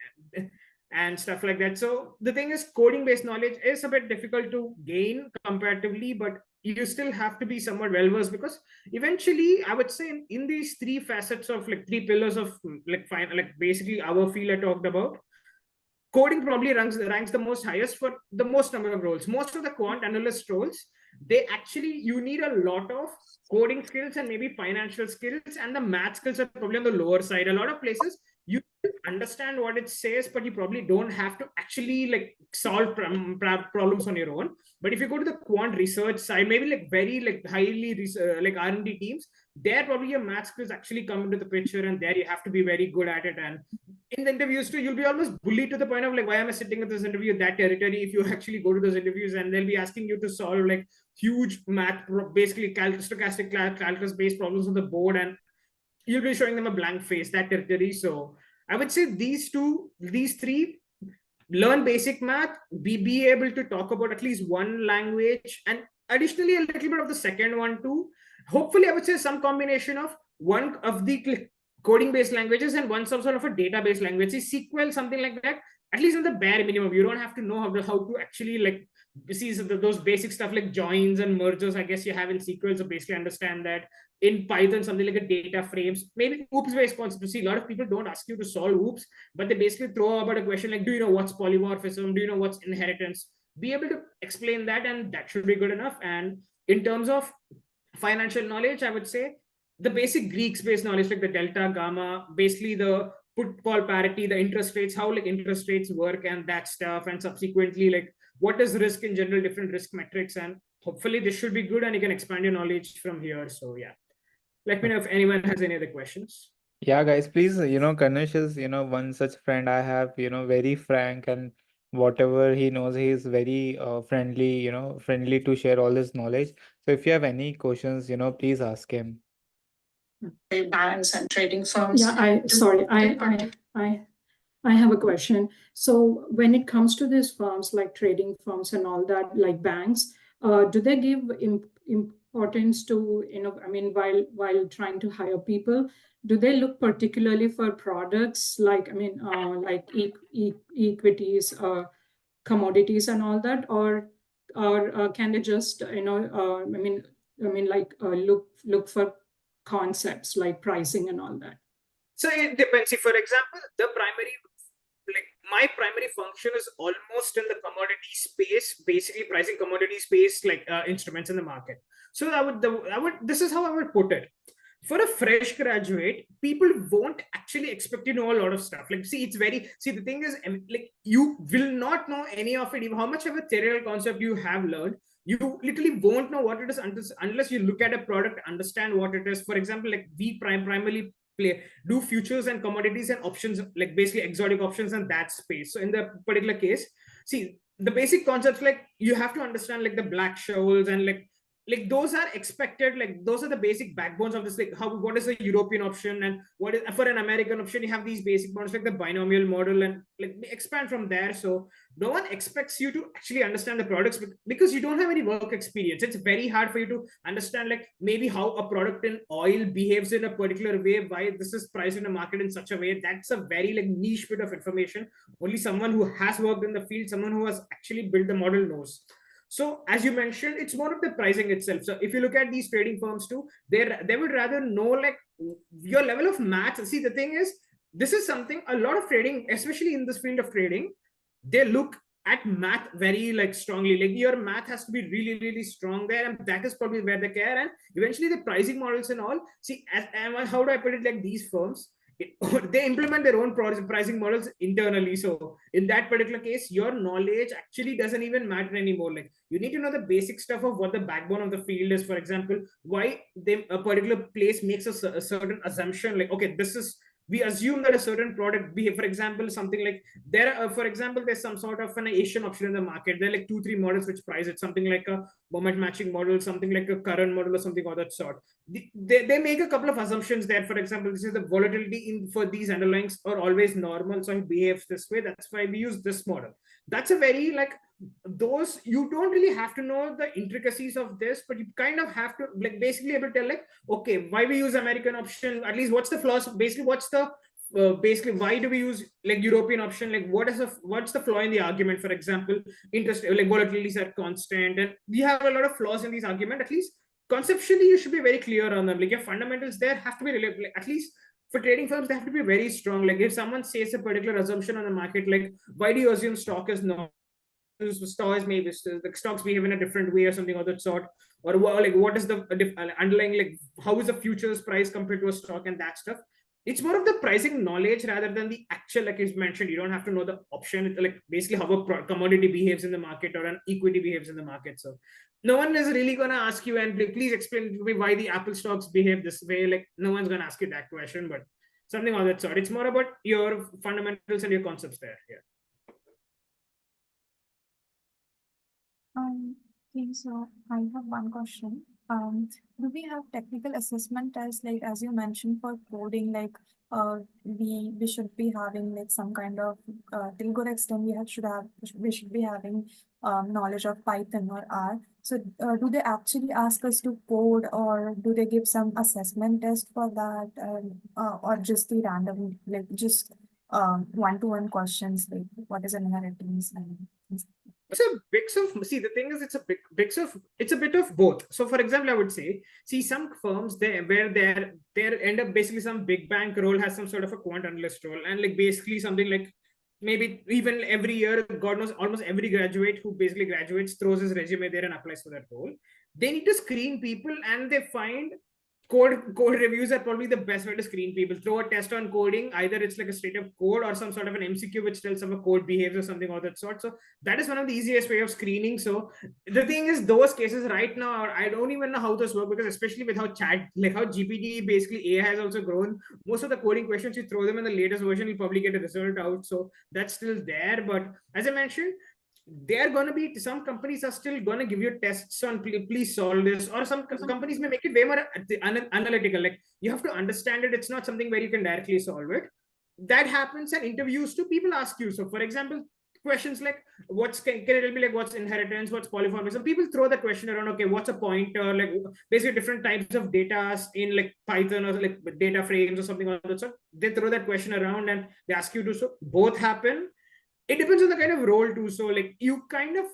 and stuff like that. So the thing is, coding based knowledge is a bit difficult to gain comparatively, but you still have to be somewhat well versed, because eventually I would say in these three facets of like three pillars of like basically our field I talked about, coding probably ranks the most highest for the most number of roles. Most of the quant analyst roles, they actually, you need a lot of coding skills and maybe financial skills, and the math skills are probably on the lower side. A lot of places you understand what it says, but you probably don't have to actually like solve problems on your own. But if you go to the quant research side, maybe like very like highly like R&D teams, there probably your math skills actually come into the picture, and there you have to be very good at it. And in the interviews too, you'll be almost bullied to the point of like, why am I sitting at this interview, that territory, if you actually go to those interviews, and they'll be asking you to solve like huge math, basically stochastic calculus based problems on the board, and you'll be showing them a blank face, that territory. So I would say these three, learn basic math, be able to talk about at least one language, and additionally a little bit of the second one too. Hopefully I would say some combination of one of the coding based languages and one some sort of a database language, see SQL, something like that, at least in the bare minimum. You don't have to know how to actually like see those basic stuff like joins and mergers, I guess you have in SQL, so basically understand that. In Python, something like a data frames, maybe oops based concept. See, a lot of people don't ask you to solve oops, but they basically throw about a question like, do you know what's polymorphism, do you know what's inheritance? Be able to explain that, and that should be good enough. And in terms of financial knowledge, I would say the basic Greeks based knowledge, like the delta, gamma, basically the put call parity, the interest rates, how like interest rates work and that stuff, and subsequently like what is risk in general, different risk metrics. And hopefully this should be good, and you can expand your knowledge from here. So yeah, let me know if anyone has any other questions. Yeah, guys, please, Kanish is, one such friend I have, very frank, and whatever he knows, he is very friendly, friendly to share all this knowledge. So if you have any questions, please ask him. Banks and trading firms. Yeah, I have a question. So when it comes to these firms like trading firms and all that, like banks, do they give importance to, I mean, while trying to hire people, do they look particularly for products like, I mean, like equities, commodities and all that, or can they just, look for concepts like pricing and all that? So it depends. See, for example, my primary function is almost in the commodity space, basically pricing commodity space, like instruments in the market. So this is how I would put it. For a fresh graduate, people won't actually expect you to know a lot of stuff. Like, see, the thing is, like, you will not know any of it. Even how much of a theoretical concept you have learned, you literally won't know what it is unless you look at a product, understand what it is. For example, like we primarily do futures and commodities and options, like basically exotic options and that space. So in the particular case, see, the basic concepts, like you have to understand like the black shovels and like those are expected, like those are the basic backbones of this, like what is a European option, and what is for an American option. You have these basic models like the binomial model, and like expand from there. So no one expects you to actually understand the products, because you don't have any work experience. It's very hard for you to understand like maybe how a product in oil behaves in a particular way, why this is priced in a market in such a way. That's a very like niche bit of information. Only someone who has worked in the field, someone who has actually built the model knows. So as you mentioned, it's more of the pricing itself. So if you look at these trading firms too, they would rather know like your level of math. See, the thing is, this is something a lot of trading, especially in this field of trading, they look at math very like strongly. Like your math has to be really, really strong there, and that is probably where they care. And eventually the pricing models and all. See, how do I put it? Like these firms, they implement their own pricing models internally. So in that particular case, your knowledge actually doesn't even matter anymore. Like you need to know the basic stuff of what the backbone of the field is. For example, why a particular place makes a certain assumption, like, okay, this is, we assume that a certain product be, for example, something like for example, there's some sort of an Asian option in the market. There are like 2-3 models which price it, something like a moment matching model, something like a current model, or something of that sort. They make a couple of assumptions there. For example, this is the volatility for these underlyings are always normal, so it behaves this way. That's why we use this model. That's a very like those you don't really have to know the intricacies of this, but you kind of have to like basically able to tell like, okay, why we use American option, at least what's the flaws, basically what's the basically why do we use like European option, like what's the flaw in the argument, for example, interest like volatilities are constant, and we have a lot of flaws in these argument. At least conceptually you should be very clear on them, like your fundamentals there have to be like, at least for trading firms they have to be very strong. Like if someone says a particular assumption on the market, like why do you assume stock is not stocks, maybe the stocks behave in a different way or something of that sort, or like what is the underlying, like how is the futures price compared to a stock and that stuff. It's more of the pricing knowledge rather than the actual, like you mentioned, you don't have to know the option, like basically how a commodity behaves in the market or an equity behaves in the market. So no one is really going to ask you and please explain to me why the Apple stocks behave this way. Like no one's going to ask you that question, but something of that sort. It's more about your fundamentals and your concepts there. Yeah. Okay, so I have one question. Do we have technical assessment tests, like as you mentioned for coding, like we should be having like some kind of till good extent we should be having knowledge of Python or R. So do they actually ask us to code, or do they give some assessment test for that, or just the random, like just one-to-one questions, like what is an inheritance and things. It's a mix of, see, the thing is, it's a bit of both. So for example, I would say, see, some firms there where they end up basically some big bank role has some sort of a quant analyst role, and like basically something like maybe even every year, god knows, almost every graduate who basically graduates throws his resume there and applies for that role. They need to screen people, and they find code reviews are probably the best way to screen people. Throw a test on coding, either it's like a straight up code or some sort of an MCQ which tells how a code behaves or something of that sort. So that is one of the easiest way of screening. So the thing is, those cases right now, I don't even know how those work, because especially with how how GPT basically AI has also grown, most of the coding questions, you throw them in the latest version, you'll probably get a result out. So that's still there. But as I mentioned, they're going to be, some companies are still going to give you tests on please solve this, or some companies may make it way more analytical, like you have to understand it, it's not something where you can directly solve it. That happens in interviews too. People ask you, so for example, questions like can you tell me like what's inheritance, what's polymorphism. People throw that question around, okay, what's a pointer, like basically different types of data in like Python or like data frames or something like that. So they throw that question around and they ask you to. So both happen. It depends on the kind of role too. So like you kind of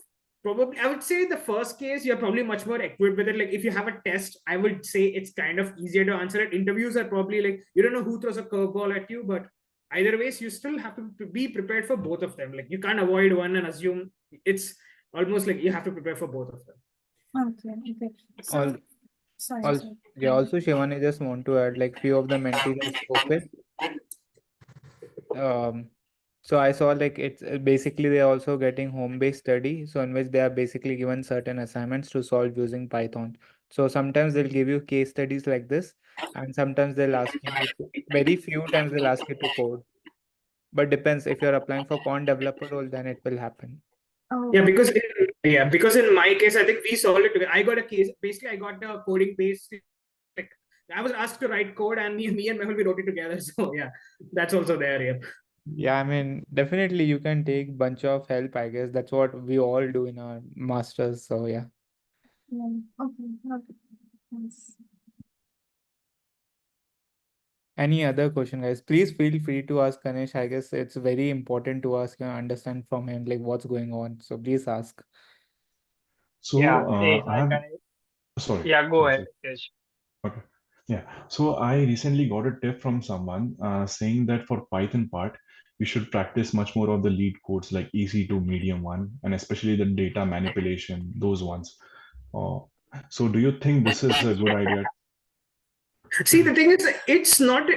probably, I would say the first case you're probably much more equipped with it. Like if you have a test, I would say it's kind of easier to answer it. Interviews are probably like you don't know who throws a curveball at you, but either ways you still have to be prepared for both of them. Like you can't avoid one and assume. It's almost like you have to prepare for both of them. Okay. So All, sorry. yeah, also Shivan, I just want to add, like few of the mentees I spoke with, so I saw like it's basically they're also getting home-based study, so in which they are basically given certain assignments to solve using Python. So sometimes they'll give you case studies like this, and sometimes they'll ask you very few times they'll ask you to code. But depends, if you're applying for quant developer role, then it will happen. Oh, Yeah, because in my case, I think we solved it together. I got a case. Basically, I got the coding base. Like I was asked to write code, and me and Mehul we wrote it together. So yeah, that's also there. Yeah. Yeah, I mean, definitely you can take bunch of help, I guess. That's what we all do in our masters. So yeah. yeah. Okay. Nice. Any other question, guys? Please feel free to ask Kanish. I guess it's very important to ask and understand from him like what's going on. So please ask. So Yeah, hey, I hi, have, Kanishk. sorry, Yeah, go please. ahead, Yes. Okay. Yeah. So I recently got a tip from someone saying that for Python part, we should practice much more of the lead codes like easy to medium one, and especially the data manipulation, those ones. Uh, so do you think this is a good idea? See, the thing is, it's not.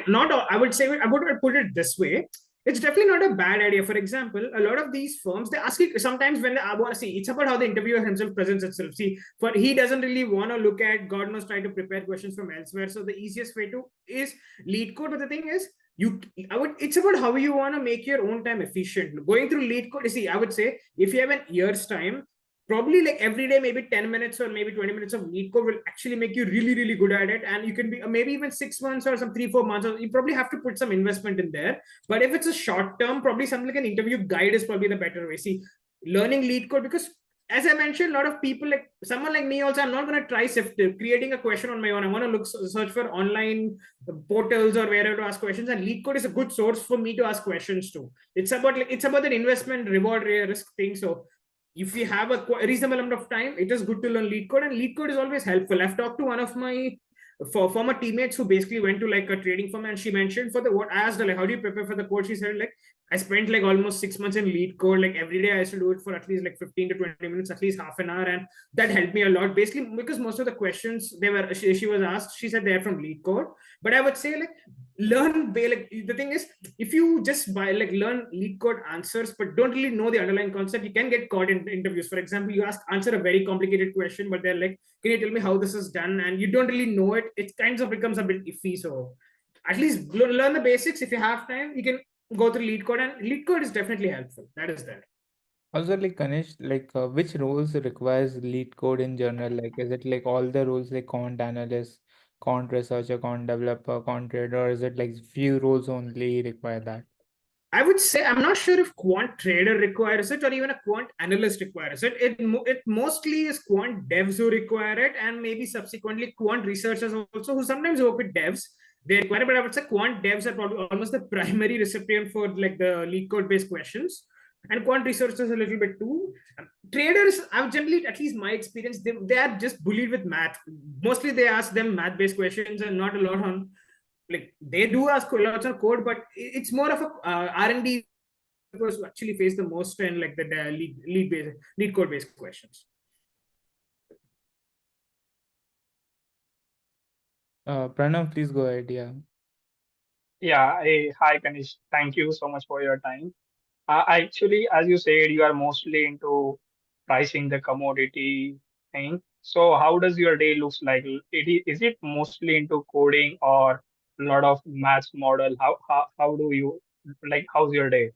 I would say I would put it this way. It's definitely not a bad idea. For example, a lot of these firms they ask you sometimes when they want to see. It's about how the interviewer himself presents itself. See, but he doesn't really want to look at God knows try to prepare questions from elsewhere. So the easiest way to is lead code. But the thing is, it's about how you want to make your own time efficient. Going through lead code. See, I would say if you have an year's time, probably like every day maybe 10 minutes or maybe 20 minutes of lead code will actually make you really good at it, and you can be maybe even 6 months or some 3-4 months, or you probably have to put some investment in there. But if it's a short term, probably something like an interview guide is probably the better way. See, learning lead code, because as I mentioned, a lot of people, like someone like me also, I'm not going to try creating a question on my own. I want to search for online portals or wherever to ask questions, and lead code is a good source for me to ask questions to. It's about that investment reward risk thing. So if you have a reasonable amount of time, it is good to learn lead code, and lead code is always helpful. I've talked to one of my former teammates who basically went to like a trading firm, and she mentioned for the what I asked her, like, how do you prepare for the code? She said, like, I spent like almost 6 months in lead code. Like every day I used to do it for at least like 15 to 20 minutes, at least half an hour. And that helped me a lot. Basically, because most of the questions she was asked, she said they're from lead code. But I would say like like the thing is, if you just learn lead code answers, but don't really know the underlying concept, you can get caught in interviews. For example, you answer a very complicated question, but they're like, can you tell me how this is done? And you don't really know it. It kind of becomes a bit iffy. So at least learn the basics. If you have time, you can go through lead code, and lead code is definitely helpful. That is there. Also, like Kanish, like which roles requires lead code in general? Like, is it like all the roles like quant analyst, quant researcher, quant developer, quant trader, or is it like few roles only require that? I would say I'm not sure if quant trader requires it or even a quant analyst requires it. It mostly is quant devs who require it, and maybe subsequently quant researchers also, who sometimes work with devs. They require it, but I would say quant devs are probably almost the primary recipient for like the lead code based questions, and quant researchers a little bit too. Traders, I've generally, at least my experience, they are just bullied with math. Mostly they ask them math based questions and not a lot on, like, they do ask lots of code, but it's more of a R&D who actually face the most, and like the lead code based questions. Pranav, please go ahead. Yeah. Yeah, hi Kanish. Thank you so much for your time. Actually, as you said, you are mostly into pricing the commodity thing. So how does your day looks like? Is it mostly into coding or a lot of maths model? How do you like? How's your day?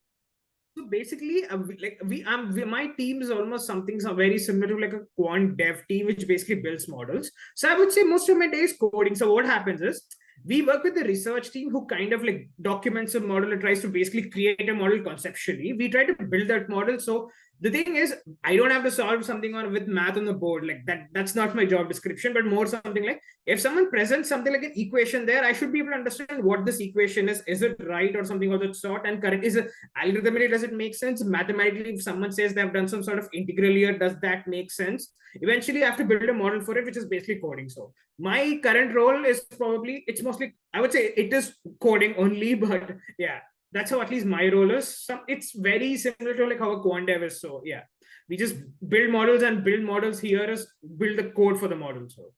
So basically, my team is almost something very similar to like a quant dev team, which basically builds models. So I would say most of my day is coding. So what happens is, we work with the research team who kind of like documents a model and tries to basically create a model conceptually. We try to build that model. So the thing is, I don't have to solve something on with math on the board, like that. That's not my job description, but more something like, if someone presents something like an equation there, I should be able to understand what this equation is it right or something of that sort, and correct. Is it algorithmically, does it make sense? Mathematically, if someone says they've done some sort of integral here, does that make sense? Eventually I have to build a model for it, which is basically coding. So my current role is probably, it's mostly, I would say it is coding only, but yeah, that's how at least my role is. It's very similar to like how a quant dev is. So yeah, we just build models, and build models here is build the code for the model. So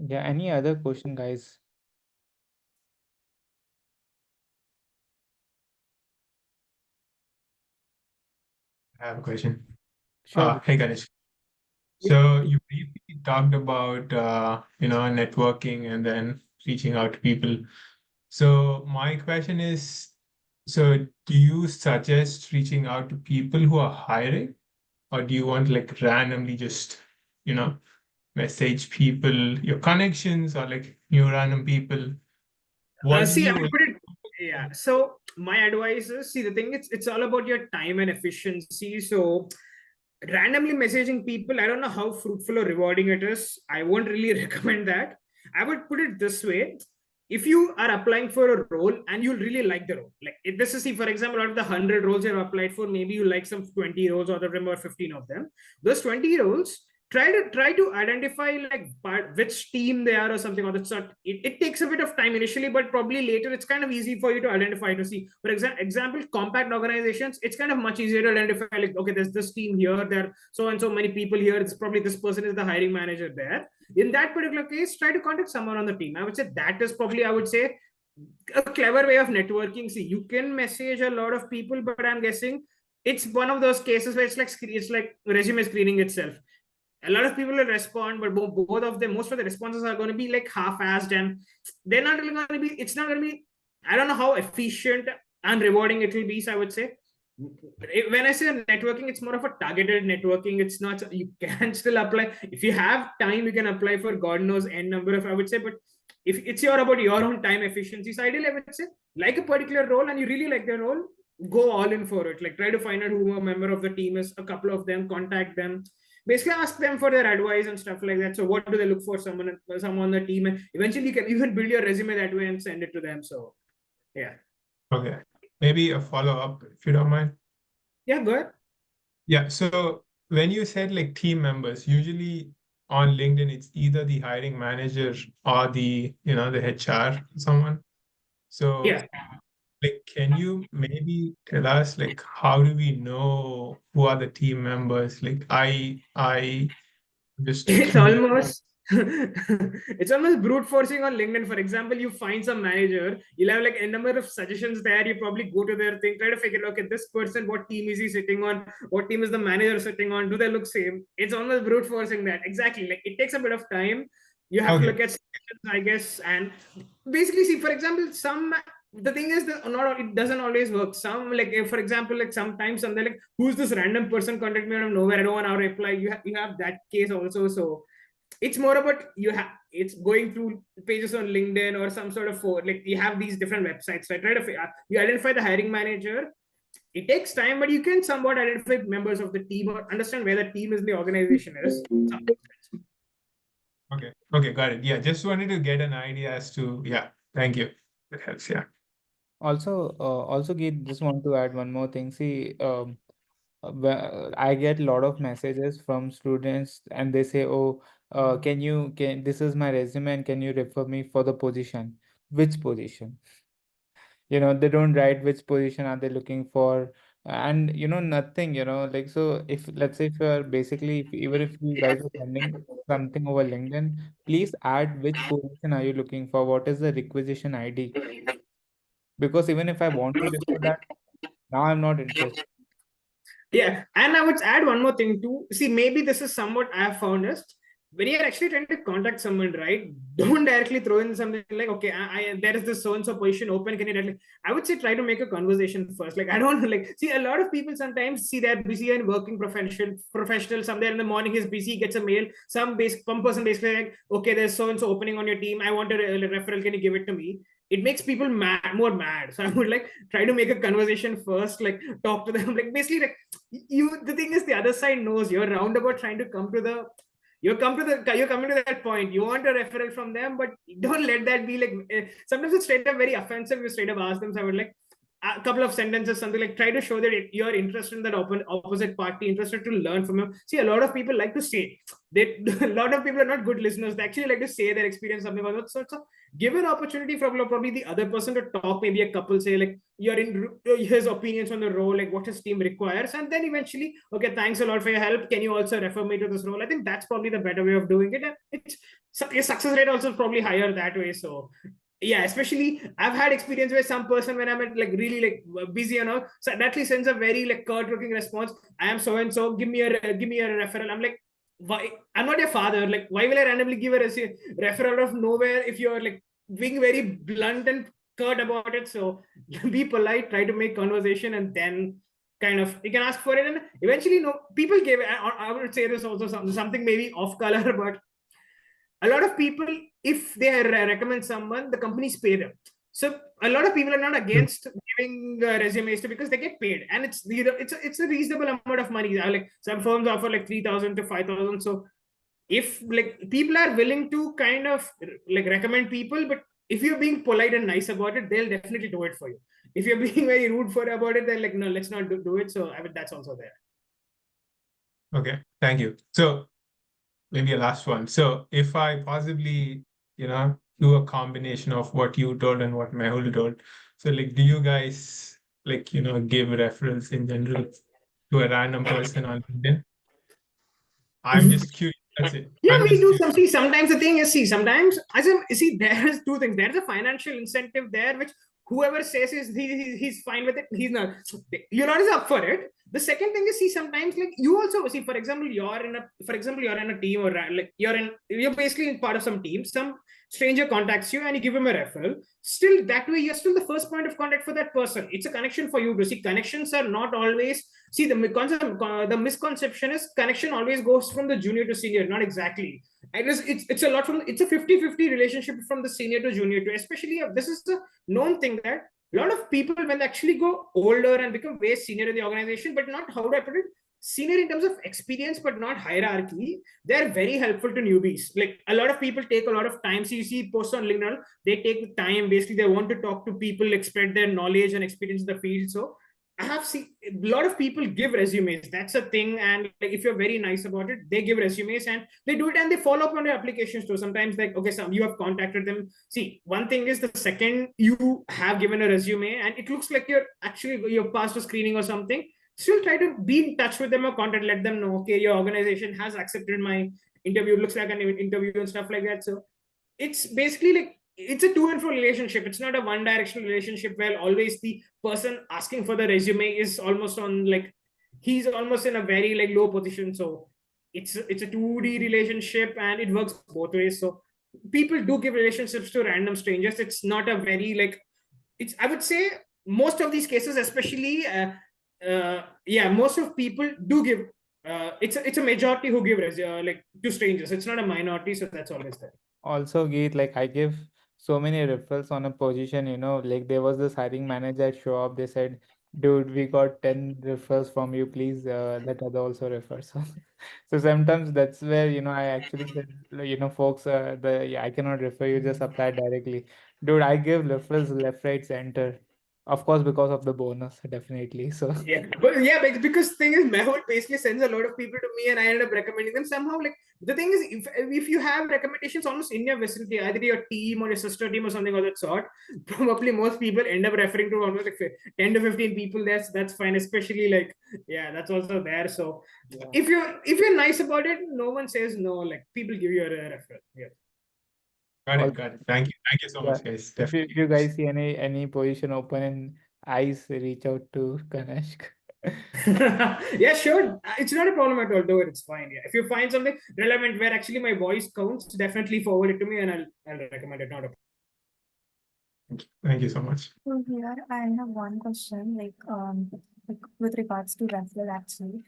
Yeah. Any other question, guys? I have a question. Sure. Hey, Ganesh. So you briefly talked about networking and then reaching out to people. So my question is, so do you suggest reaching out to people who are hiring, or do you want like randomly just message people, your connections, or like new random people? What do see, I you would put it, yeah. So my advice is, see, the thing, it's all about your time and efficiency. So randomly messaging people, I don't know how fruitful or rewarding it is. I won't really recommend that. I would put it this way: if you are applying for a role and you really like the role, like if this is, see, for example, out of the 100 roles you've applied for, maybe you like some 20 roles out of them, or 15 of them. Those 20 roles, try to identify like which team they are or something of that sort. It takes a bit of time initially, but probably later it's kind of easy for you to identify, to see, for example, compact organizations, it's kind of much easier to identify, like, okay, there's this team here, there so and so many people here, it's probably this person is the hiring manager there. In that particular case, try to contact someone on the team. I would say that is probably, I would say, a clever way of networking. See, you can message a lot of people, but I'm guessing it's one of those cases where it's like resume screening itself. A lot of people will respond, but both of them, most of the responses are going to be like half-assed, and they're not really going to be, it's not going to be, I don't know how efficient and rewarding it will be. So I would say, when I say networking, it's more of a targeted networking. It's not, you can still apply if you have time, you can apply for god knows n number of, I would say, but if it's about your own time efficiency. So ideally, I would say, like a particular role and you really like their role, go all in for it. Like try to find out who a member of the team is, a couple of them, contact them, basically ask them for their advice and stuff like that. So what do they look for someone on the team, and eventually you can even build your resume that way and send it to them. So yeah. Okay, maybe a follow-up if you don't mind. Yeah, go ahead. Yeah, so when you said like team members, usually on LinkedIn, it's either the hiring manager or the HR, someone. So Yeah. like, can you maybe tell us like how do we know who are the team members? Like I just It's curious. almost it's almost brute forcing on LinkedIn. For example, you find some manager, you'll have like a number of suggestions there. You probably go to their thing, try to figure, okay, this person, what team is he sitting on? What team is the manager sitting on? Do they look same? It's almost brute forcing that. Exactly. Like it takes a bit of time. You have to Okay. look at suggestions, I guess, and basically see, for example, some the thing is that not it doesn't always work. Some like for example, like sometimes something like who's this random person contact me out of nowhere? I don't want to reply. You have that case also. So it's more about it's going through pages on LinkedIn or some sort of like you have these different websites. So I try to you identify the hiring manager. It takes time, but you can somewhat identify members of the team or understand where the team is in the organization is. Okay, got it. Yeah, just wanted to get an idea as to, yeah, thank you. That helps, yeah. Also, Geet, just want to add one more thing. See, I get a lot of messages from students, and they say, "Oh, can this is my resume, and can you refer me for the position? Which position?" They don't write which position are they looking for, and nothing. Like, so if let's say if you're basically even if you guys are sending something over LinkedIn, please add which position are you looking for, what is the requisition ID, because even if I want to refer that, now I'm not interested. Yeah, and I would add one more thing too. See, maybe this is somewhat I have found is when you're actually trying to contact someone, right? Don't directly throw in something like, okay, there is this so and so position open. Can you directly? I would say try to make a conversation first. Like, I don't like see a lot of people sometimes see they're busy and working professional. Somewhere in the morning he's busy, gets a mail. Some person basically like, okay, there's so and so opening on your team. I want a referral. Can you give it to me? It makes people more mad. So I would like try to make a conversation first, like talk to them, like basically like the thing is the other side knows you're roundabout trying to come to the you're coming to that point. You want a referral from them, but don't let that be like sometimes it's straight up very offensive. You straight up ask them. So I would like a couple of sentences, something like try to show that you're interested in that opposite party, interested to learn from them. See, a lot of people like to say they a lot of people are not good listeners. They actually like to say their experience, something like that. So it's a give an opportunity for probably the other person to talk, maybe a couple say like you're in his opinions on the role, like what his team requires, and then eventually, okay, thanks a lot for your help, can you also refer me to this role? I think that's probably the better way of doing it, and it's your success rate also is probably higher that way. So yeah, especially I've had experience where some person when I'm at like really like busy and all, so that actually sends a very like curt looking response. I am so and so, give me a referral. I'm like, why? I'm not your father. Like, why will I randomly give a referral of nowhere if you're like being very blunt and curt about it? So be polite, try to make conversation, and then kind of you can ask for it. And eventually, no, people give. I would say this also something maybe off color, but a lot of people, if they recommend someone, the companies pay them. So a lot of people are not against giving resumes to because they get paid, and it's a reasonable amount of money. Like some firms offer like 3,000 to 5,000. So if like people are willing to kind of like recommend people, but if you're being polite and nice about it, they'll definitely do it for you. If you're being very rude for about it, they're like, no, let's not do it. So I mean, that's also there. Okay, thank you. So maybe a last one. So if I possibly, do a combination of what you told and what Mehul told. So like, do you guys like, give referrals in general to a random person on LinkedIn? I'm just curious. That's it. Yeah, I'm we just do curious. some. See, sometimes the thing is, sometimes as a see, there is two things. There's a financial incentive there, which whoever says is he's fine with it. He's not. You're not as up for it. The second thing is, see, sometimes like you also see, for example, you're in a team or like you're basically part of some team. stranger contacts you and you give him a referral, still that way you're still the first point of contact for that person. It's a connection for you to see. Connections are not always, see, the misconception is connection always goes from the junior to senior. Not exactly. It's a lot from, it's a 50-50 relationship from the senior to junior to, especially this is the known thing that a lot of people, when they actually go older and become way senior in the organization, but not, how do I put it, senior in terms of experience but not hierarchy, they're very helpful to newbies. Like a lot of people take a lot of time, so you see posts on LinkedIn, they take the time, basically they want to talk to people, spread their knowledge and experience in the field. So I have seen a lot of people give resumes. That's a thing. And like, if you're very nice about it, they give resumes and they do it and they follow up on your applications too. Sometimes like, okay, so you have contacted them. See, one thing is the second you have given a resume and it looks like you're passed a screening or something, still try to be in touch with them or contact, let them know, okay, your organization has accepted my interview. It looks like an interview and stuff like that. So it's basically like, it's a to and fro relationship. It's not a one directional relationship where always the person asking for the resume is almost on like, he's almost in a very like low position. So it's a 2D relationship and it works both ways. So people do give relationships to random strangers. It's not a very like, it's, I would say most of these cases, especially most of people do give, it's a majority who give like to strangers. It's not a minority. So that's always there. Also, Geet, like I give so many referrals on a position, like there was this hiring manager at show up, they said, dude, we got 10 referrals from you, please let other also refer. So sometimes that's where, I actually said, folks, I cannot refer you, just apply directly. Dude, I give referrals left, right, center. Of course, because of the bonus, definitely. So because thing is, Mehul basically sends a lot of people to me, and I end up recommending them somehow. Like the thing is, if you have recommendations almost in your vicinity, either your team or your sister team or something of that sort, probably most people end up referring to almost like 10 to 15 people. That's fine, especially like that's also there. So if you're nice about it, no one says no. Like people give you a referral. Yeah. Got it. Thank you so much, guys. If you guys see any position open in ICE, reach out to Kanishk. Yeah, sure. It's not a problem at all. Do it. It's fine. Yeah. If you find something relevant where actually my voice counts, definitely forward it to me and I'll recommend it. Not a problem. Thank you so much. So here I have one question, like with regards to referral actually.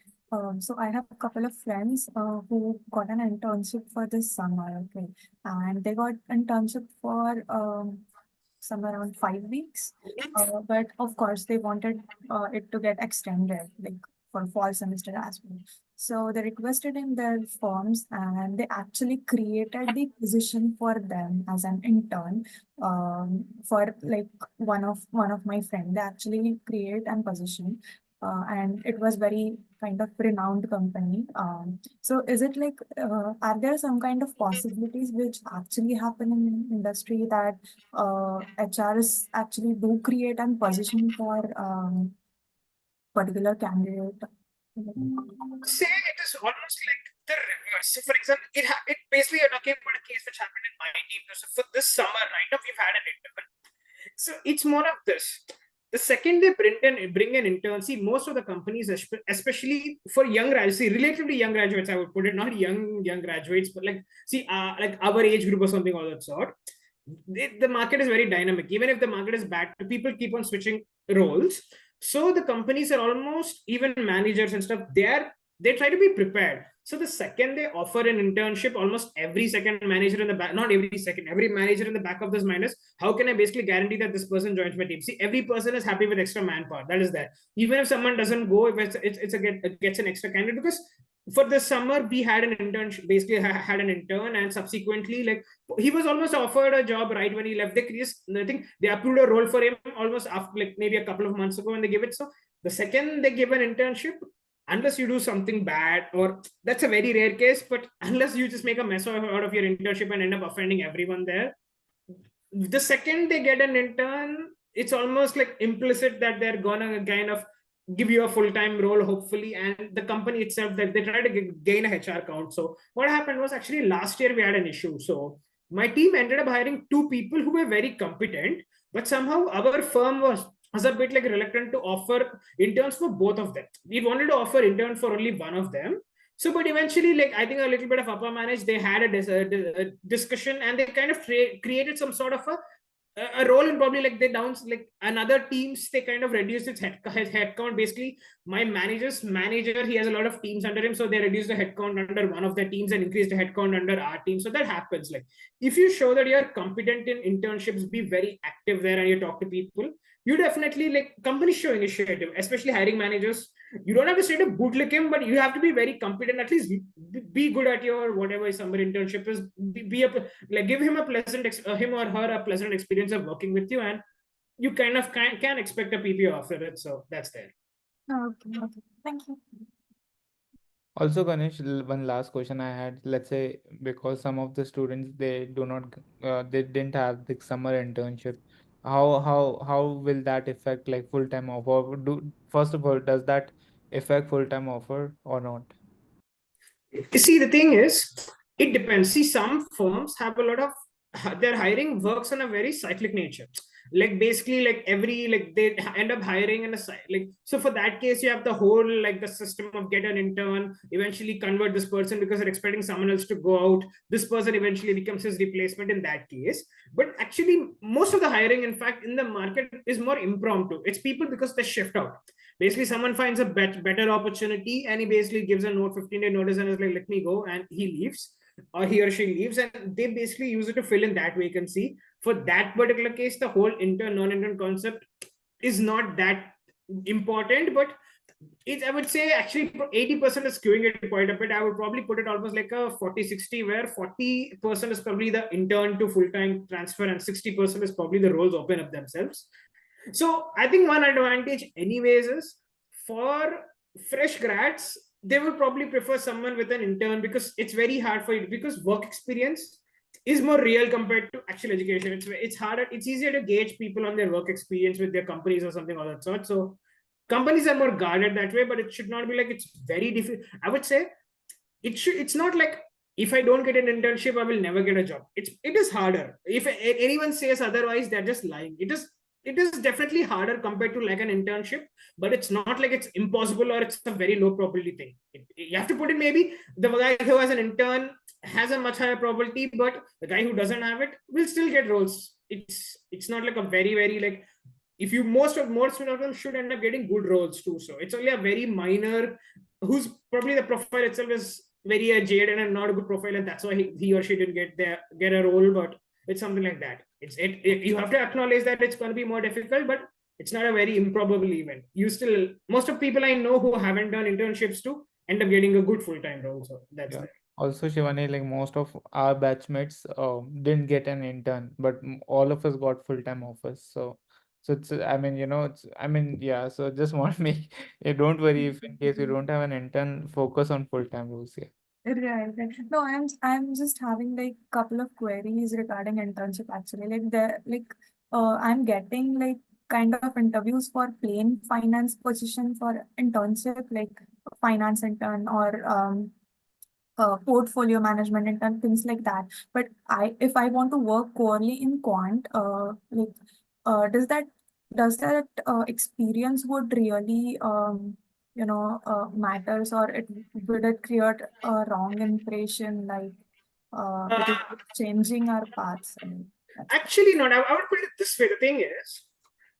So I have a couple of friends who got an internship for this summer, okay, and they got internship for somewhere around 5 weeks. But of course, they wanted it to get extended, like for fall semester as well. So they requested in their forms, and they actually created the position for them as an intern. For like one of my friend, they actually create an position. And it was very kind of renowned company. So is it like, are there some kind of possibilities which actually happen in industry that HRs actually do create a position for particular candidate? Say it is almost like the reverse. So, for example, it basically you're talking about a case which happened in my team. So, for this summer, right now, we've had an intern. So, it's more of this. The second they bring an intern, see, most of the companies, especially for young graduates, see, relatively young graduates, I would put it, not young graduates, but like, see, like our age group or something of that sort. The market is very dynamic. Even if the market is bad, people keep on switching roles. So the companies are almost, even managers and stuff, they try to be prepared. So the second they offer an internship, almost every second manager in the back, not every second, every manager in the back of this mind is, how can I basically guarantee that this person joins my team? See, every person is happy with extra manpower. That is there. Even if someone doesn't go, if it gets an extra candidate, because for this summer we had an intern, basically had an intern, and subsequently like he was almost offered a job right when he left the crease. I think they approved a role for him almost after like maybe a couple of months ago when they give it. So the second they give an internship, unless you do something bad, or that's a very rare case, but unless you just make a mess out of your internship and end up offending everyone there, the second they get an intern, it's almost like implicit that they're gonna kind of give you a full-time role, hopefully, and the company itself, that they try to gain a HR count. So what happened was, actually last year we had an issue. So my team ended up hiring 2 people who were very competent, but somehow our firm was a bit like reluctant to offer interns for both of them. We wanted to offer intern for only one of them. So, but eventually, like I think a little bit of upper manage, they had a discussion, and they kind of created some sort of a role in probably like they downs like another teams, they kind of reduced its head count. Basically, my manager's manager, he has a lot of teams under him, so they reduced the head count under one of the teams and increased the head count under our team. So that happens. Like if you show that you're competent in internships, be very active there and you talk to people, you definitely like companies show initiative, especially hiring managers. You don't have to straight up bootlick him, but you have to be very competent. At least be good at your whatever summer internship is. Be a like give him a pleasant him or her a pleasant experience of working with you, and you kind of can expect a PPO after it. So that's there. Okay, okay. Thank you. Also, Ganesh, one last question I had. Let's say because some of the students they do not they didn't have the summer internship. How will that affect like full-time offer? First of all, does that affect full-time offer or not? You see, the thing is, it depends. See, some firms have a lot of their hiring works on a very cyclic nature. Like basically, like every like they end up hiring in a like so. For that case, you have the whole like the system of get an intern, eventually convert this person because they're expecting someone else to go out. This person eventually becomes his replacement in that case. But actually, most of the hiring, in fact, in the market is more impromptu. It's people because they shift out. Basically, someone finds a better opportunity and he basically gives a 15-day notice and is like, let me go, and he leaves or he or she leaves, and they basically use it to fill in that vacancy. For that particular case, the whole intern non-intern concept is not that important, but it's, I would say actually 80% is skewing it quite a bit. I would probably put it almost like a 40-60, where 40% is probably the intern to full-time transfer and 60% is probably the roles open up themselves. So I think one advantage, anyways, is for fresh grads, they will probably prefer someone with an intern because it's very hard for you, because work experience is more real compared to actual education. It's harder, it's easier to gauge people on their work experience with their companies or something of that sort. So companies are more guarded that way, but it should not be like it's very difficult. I would say it's not like if I don't get an internship, I will never get a job. It is harder. If anyone says otherwise, they're just lying. It is definitely harder compared to like an internship, but it's not like it's impossible or it's a very low probability thing. You have to put it, maybe the guy who has an intern has a much higher probability, but the guy who doesn't have it will still get roles. It's not like a very like, if you most of them should end up getting good roles too. So it's only a very minor who's probably the profile itself is very jaded and not a good profile, and that's why he or she didn't get a role. But it's something like that. You have to acknowledge that it's going to be more difficult, but it's not a very improbable event. You still, most of people I know who haven't done internships to end up getting a good full-time role. So that's Yeah. there. Also, Shivani, like most of our batchmates didn't get an intern, but all of us got full-time offers. So it's, I mean, yeah. So just want to make, don't worry if in case you don't have an intern, focus on full-time roles. Yeah. Right, right. No, I'm just having like couple of queries regarding internship actually. I'm getting like kind of interviews for plain finance position for internship, like finance intern or portfolio management intern, things like that. But if I want to work corely in quant, does that experience would really matters, or would it create a wrong impression, like it is changing our paths? I mean, Actually, not. I would put it this way. The thing is,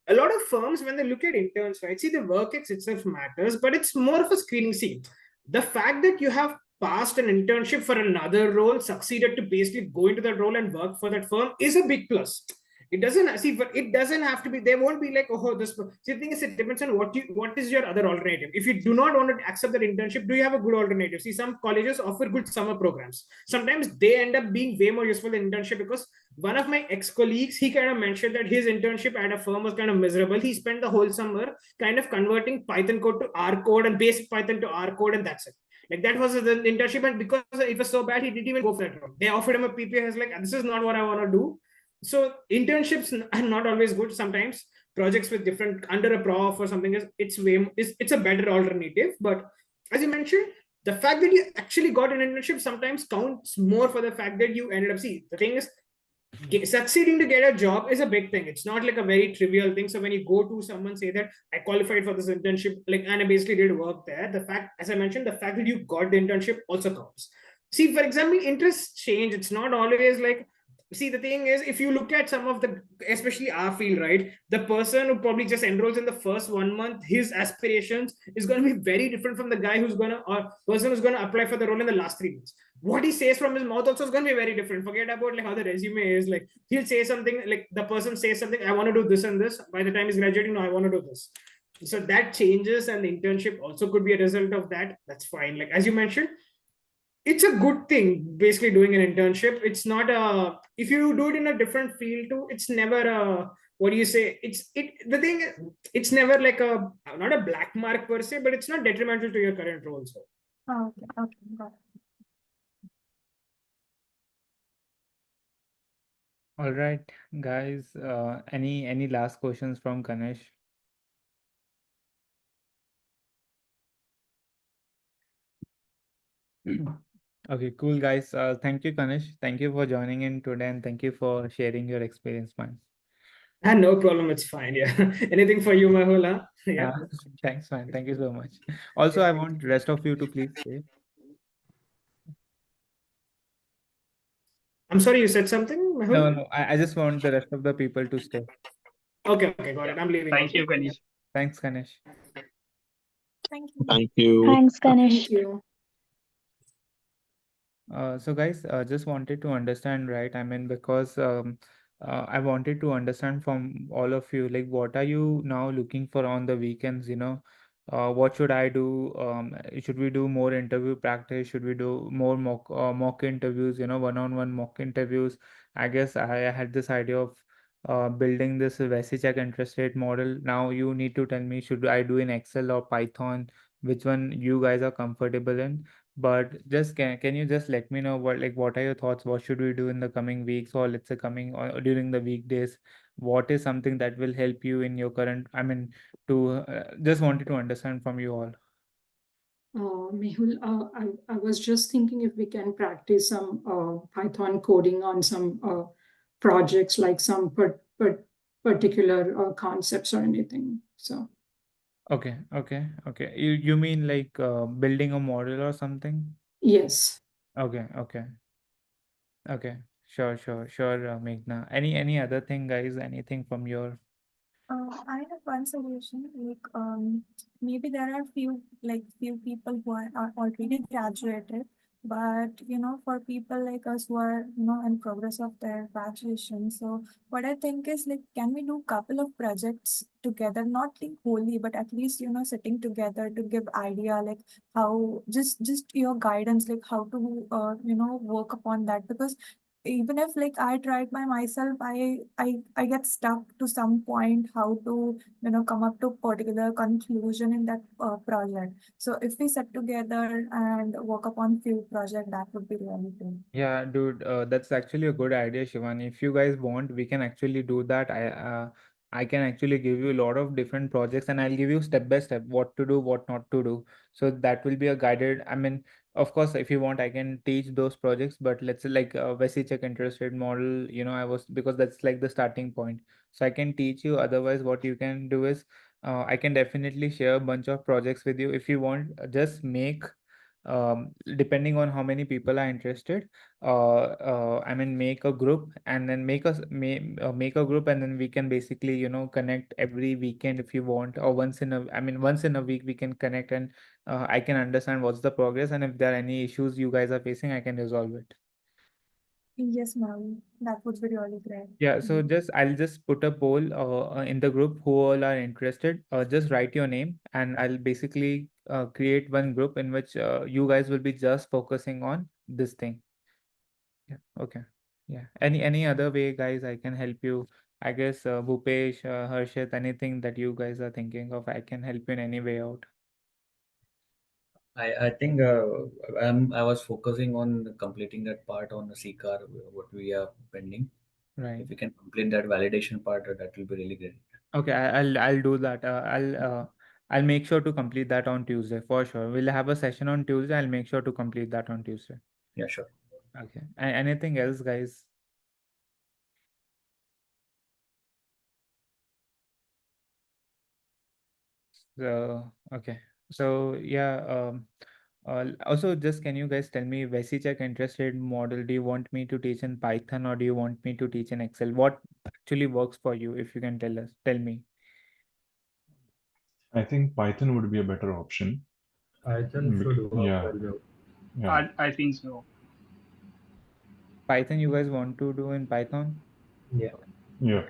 a lot of firms, when they look at interns, right, see, the work itself matters, but it's more of a screening scene. The fact that you have passed an internship for another role, succeeded to basically go into that role and work for that firm, is a big plus. It doesn't see, but it doesn't have to be. They won't be like, oh, this. See, the thing is, it depends on what is your other alternative. If you do not want to accept that internship, do you have a good alternative? See, some colleges offer good summer programs. Sometimes they end up being way more useful than internship, because one of my ex-colleagues, he kind of mentioned that his internship at a firm was kind of miserable. He spent the whole summer kind of converting Python code to R code and basic Python to R code, and that's it. Like that was the internship, and because it was so bad, he didn't even go for that role. They offered him a PPA. He's like, this is not what I want to do. So internships are not always good. Sometimes projects with different under a prof or something it's a better alternative. But as you mentioned, the fact that you actually got an internship sometimes counts more for the fact that you ended up. See, the thing is, succeeding to get a job is a big thing. It's not like a very trivial thing. So when you go to someone, say that I qualified for this internship, like, and I basically did work there, the fact, as I mentioned, the fact that you got the internship also counts. See, for example, interests change. It's not always like, see, the thing is, if you look at some of the, especially our field, right, the person who probably just enrolls in the first 1 month, his aspirations is going to be very different from the guy who's going to, or person who's going to apply for the role in the last 3 months. What he says from his mouth also is going to be very different. Forget about like how the resume is. Like, he'll say something, like the person says something, I want to do this and this. By the time he's graduating, no, I want to do this. So that changes, and the internship also could be a result of that. That's fine. Like, as you mentioned, it's a good thing basically doing an internship. It's not a, if you do it in a different field too, it's never a, what do you say, the thing, it's never like a, not a black mark per se, but it's not detrimental to your current role. So Oh, okay, okay, got it. All right, guys. Any last questions from Ganesh? Okay, cool, guys. Thank you, Kanish. Thank you for joining in today, and thank you for sharing your experience, man. and no problem, it's fine. Yeah. Anything for you, Mahul? Huh? Yeah. Uh, Thanks, man. Thank you so much. Also, I want rest of you to please stay. I'm sorry, you said something, No, Mahul? no. I just want the rest of the people to stay. Okay, okay, got Yeah. it. I'm leaving Thank also. you, Kanish. Thanks, Kanish. Thank you. Thank you. Thank Thanks, Ganesh. you. So guys, just wanted to understand, right? I mean, because I wanted to understand from all of you, like, what are you now looking for on the weekends? What should I do? Should we do more interview practice? Should we do more mock interviews? One-on-one mock interviews. I guess I had this idea of building this Vesi check interest rate model. Now you need to tell me, should I do in Excel or Python? Which one you guys are comfortable in? But just can you just let me know what are your thoughts? What should we do in the coming weeks, or let's say coming or during the weekdays? What is something that will help you in your current? I mean, to just wanted to understand from you all. Mehul, I was just thinking if we can practice some Python coding on some projects, like some particular concepts or anything. So, Okay, okay, okay. You mean like building a model or something? yes. Okay, okay, okay. Sure, sure, sure, Meghna. Any other thing, guys? Anything from your? I have one solution. Like, maybe there are few people who are already graduated, but for people like us who are in progress of their graduation. So what I think is, like, can we do couple of projects together, not like wholly, but at least sitting together to give idea, like how just your guidance, like how to work upon that. Because even if like I tried by myself, I get stuck to some point how to come up to particular conclusion in that project. So if we sit together and work upon few project, that would be really good. Yeah, dude, that's actually a good idea, Shivani. If you guys want, we can actually do that. I can actually give you a lot of different projects, and I'll give you step by step what to do, what not to do. So that will be a guided. I mean, of course, if you want, I can teach those projects. But let's say like Vesi check interest rate model. I was because that's like the starting point. So I can teach you. Otherwise, what you can do is, I can definitely share a bunch of projects with you. If you want, just make depending on how many people are interested, I mean, make a group and then make a group, and then we can basically connect every weekend if you want, or once in a week we can connect, and I can understand what's the progress, and if there are any issues you guys are facing, I can resolve it. Yes, ma'am. That would be really great. Yeah, so I'll just put a poll in the group who all are interested. Just write your name, and I'll basically create one group in which you guys will be just focusing on this thing. Yeah. Okay. Yeah. Any other way, guys, I can help you? I guess Bhupesh, Harshit, anything that you guys are thinking of, I can help you in any way out. I think I was focusing on completing that part on the CCAR, what we are pending. Right. If we can complete that validation part, that will be really great. Okay, I'll do that. I'll make sure to complete that on Tuesday for sure. We'll have a session on Tuesday. I'll make sure to complete that on Tuesday. Yeah, sure. Okay. Anything else, guys? So okay. So yeah. Also, just can you guys tell me VesiCheck interest rate model? Do you want me to teach in Python or do you want me to teach in Excel? What actually works for you? If you can tell me. I think Python would be a better option. Python should work Yeah, well. yeah, I think so. Python, you guys want to do in Python? Yeah. yeah.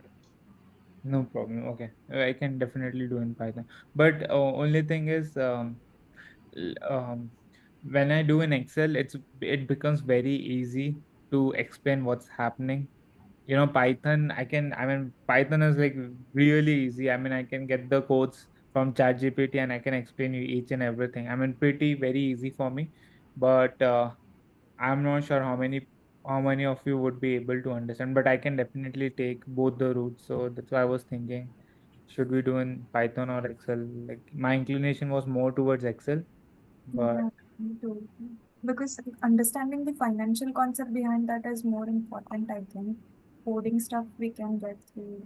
No problem. Okay, I can definitely do in Python. But only thing is, l- um, when I do in Excel, it becomes very easy to explain what's happening. You know, Python, I mean, Python is like really easy. I mean, I can get the codes from ChatGPT and I can explain you each and everything. I mean, pretty very easy for me. But I'm not sure how many of you would be able to understand. But I can definitely take both the routes. So that's why I was thinking, should we do in Python or Excel? Like my inclination was more towards Excel, but Yeah, me too. Because understanding the financial concept behind that is more important, I think. Coding stuff we can get through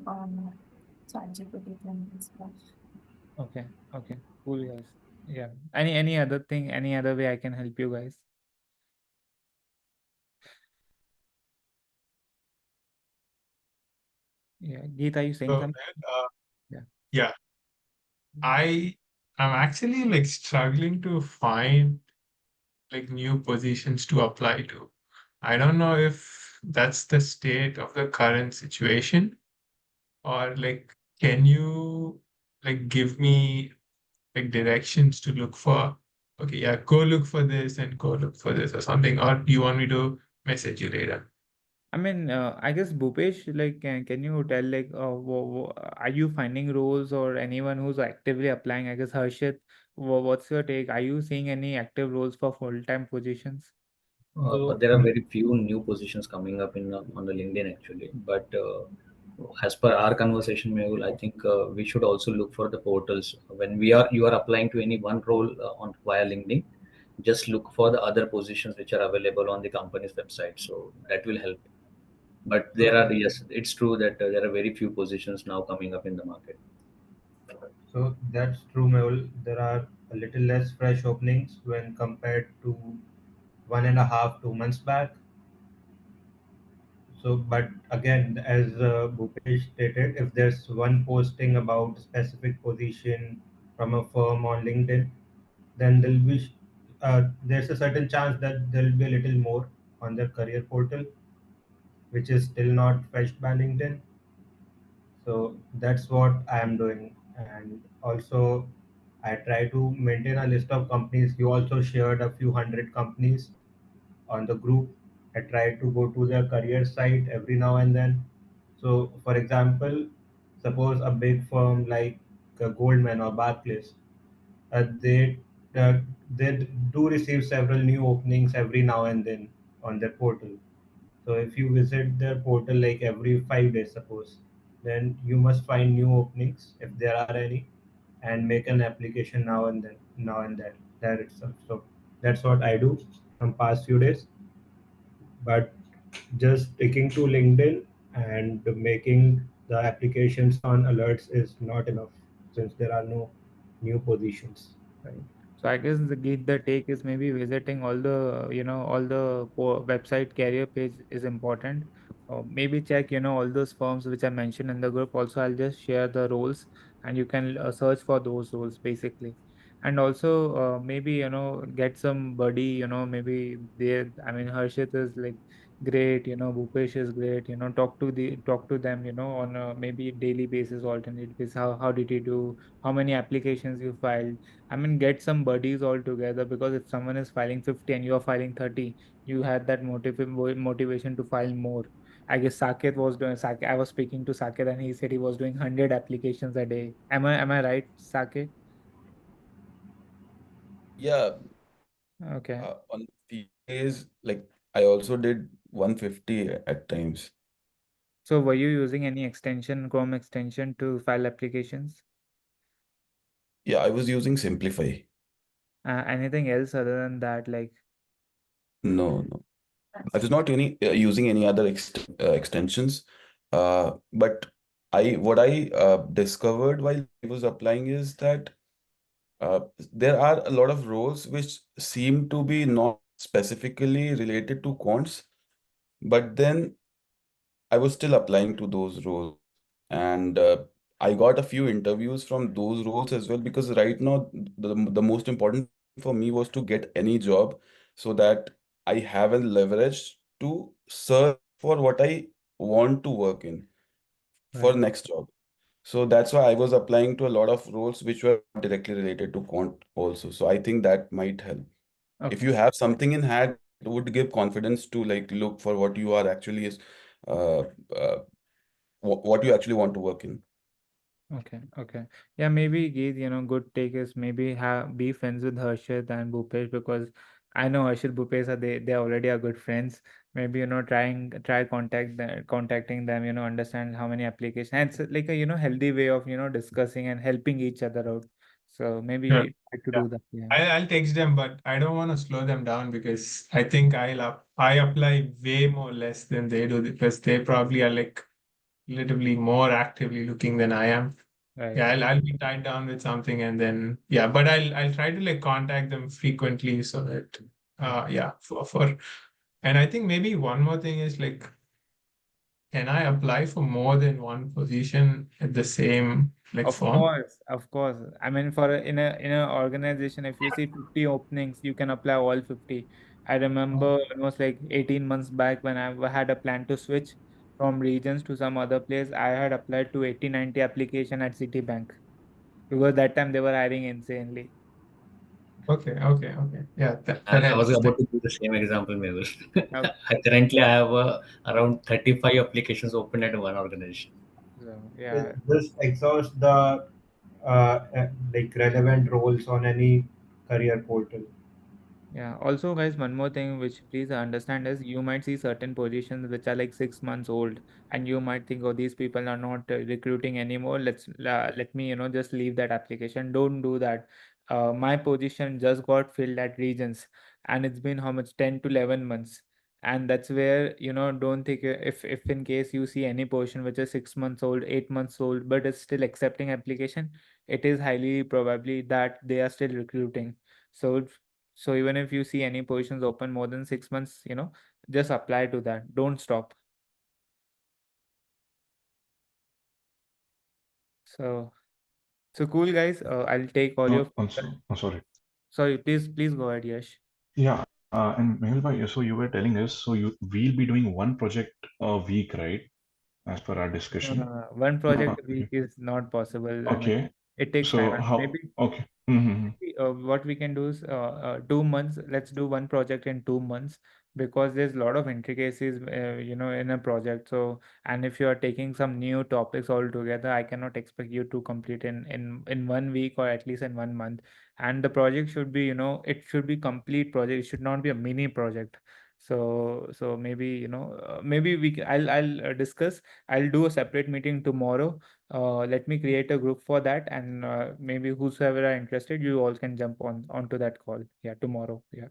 ChatGPT and stuff. okay, okay, cool guys. Yeah. Any other thing, any other way I can help you guys? Yeah, Geet, are you saying So, something? Yeah. yeah, I am actually like struggling to find like new positions to apply to. I don't know if that's the state of the current situation, or like can you like give me like directions to look for? Okay, yeah, go look for this and go look for this or something, or do you want me to message you later? I mean, I guess Bhupesh, like, can you tell, like, are you finding roles or anyone who's actively applying? I guess Harshit, what's your take? Are you seeing any active roles for full-time positions? So There are very few new positions coming up in on the LinkedIn actually. But as per our conversation, Mehul, I think we should also look for the portals when you are applying to any one role on via LinkedIn. Just look for the other positions which are available on the company's website. So that will help. But there are, yes, it's true that there are very few positions now coming up in the market. so that's true, Mehul. There are a little less fresh openings when compared to 1.5, 2 months back. So, but again, as Bhupesh stated, if there's one posting about specific position from a firm on LinkedIn, then there's a certain chance that there'll be a little more on their career portal, which is still not fetched by LinkedIn. So that's what I am doing, and also I try to maintain a list of companies. You also shared a few hundred companies on the group. I try to go to their career site every now and then. So, for example, suppose a big firm like Goldman or Barclays, they uh, they do receive several new openings every now and then on their portal. So if you visit their portal like every 5 days, suppose, then you must find new openings if there are any, and make an application now and then, there itself. So that's what I do from past few days. But just sticking to LinkedIn and making the applications on alerts is not enough since there are no new positions. Right. So I guess the take is maybe visiting all the, all the website career page is important. Maybe check, all those firms which I mentioned in the group. Also, I'll just share the roles and you can search for those roles basically. And also, maybe, get some buddy, maybe I mean, Harshit is like great, Bhupesh is great, talk to them, on a maybe daily basis, alternate basis. How did you do? How many applications you filed? I mean, get some buddies all together because if someone is filing 50 and you're filing 30, you had that motivation to file more. I guess I was speaking to Saket and he said he was doing 100 applications a day. Am I right, Saket? Yeah, Okay. on few days, like I also did 150 at times. So were you using any extension, Chrome extension to file applications? Yeah, I was using Simplify. Anything else other than that, like No, no. I was not using any other extensions. But I what I discovered while I was applying is that uh, there are a lot of roles which seem to be not specifically related to quants, but then I was still applying to those roles. And I got a few interviews from those roles as well, because right now the most important for me was to get any job so that I have a leverage to search for what I want to work in for Right. next job. So that's why I was applying to a lot of roles which were directly related to quant also. So I think that might help. If Okay. you have something in hand, it would give confidence to like look for what you are actually is uh, uh, what you actually want to work in. Okay, okay. Yeah, maybe Geet, good take is maybe have be friends with Harshit and Bhupesh, because I know Harshit, Bhupesh are they already are good friends. Maybe try contacting them, understand how many applications. And it's like a healthy way of discussing and helping each other out. So Sure. maybe try to Yeah. do that. Yeah. I'll text them, but I don't want to slow them down because I think I apply way more less than they do because they probably are like literally more actively looking than I am. Right. Yeah, I'll be tied down with something and then yeah, but I'll try to like contact them frequently so that Yeah. yeah for and I think maybe one more thing is like can I apply for more than one position at the same like Of firm? course, of course. I mean, for in a organization, if you see 50 openings, you can apply all 50. I remember almost like 18 months back when I had a plan to switch from regions to some other place. I had applied to 80, 90 application at Citibank because that time they were hiring insanely. Okay. Yeah, that I was helps. about to give the same example, Mehul. Okay. Currently, I have around 35 applications open at one organization. So This yeah. this exhausts the like relevant roles on any career portal. Yeah. Also, guys, one more thing which please understand is you might see certain positions which are like 6 months old, and you might think, oh, these people are not recruiting anymore. Let me, just leave that application. Don't do that. My position just got filled at Regions, and it's been how much 10 to 11 months. And that's where, don't think if in case you see any position which is 6 months old, 8 months old, but it's still accepting application, it is highly probably that they are still recruiting. So so even if you see any positions open more than 6 months, just apply to that. Don't stop. So so cool, guys. I'll take all your feedback. Also, oh, sorry. Sorry, please go ahead, Yash. Yeah, and Mehul bhai, so you were telling us, so we'll be doing one project a week, right? As per our No, no, discussion. no. One project a week Okay. is not possible. I mean, Okay. it takes time. So And how? Okay. Mm-hmm. what we can do is 2 months. Let's do one project in 2 months, because there's a lot of intricacies, in a project. So, and if you are taking some new topics altogether, I cannot expect you to complete in 1 week or at least in 1 month. And the project should be, it should be complete project. It should not be a mini project. So maybe maybe I'll discuss. I'll do a separate meeting tomorrow. Let me create a group for that, and maybe whosoever are interested, you all can jump onto that call. Yeah, tomorrow. Yeah.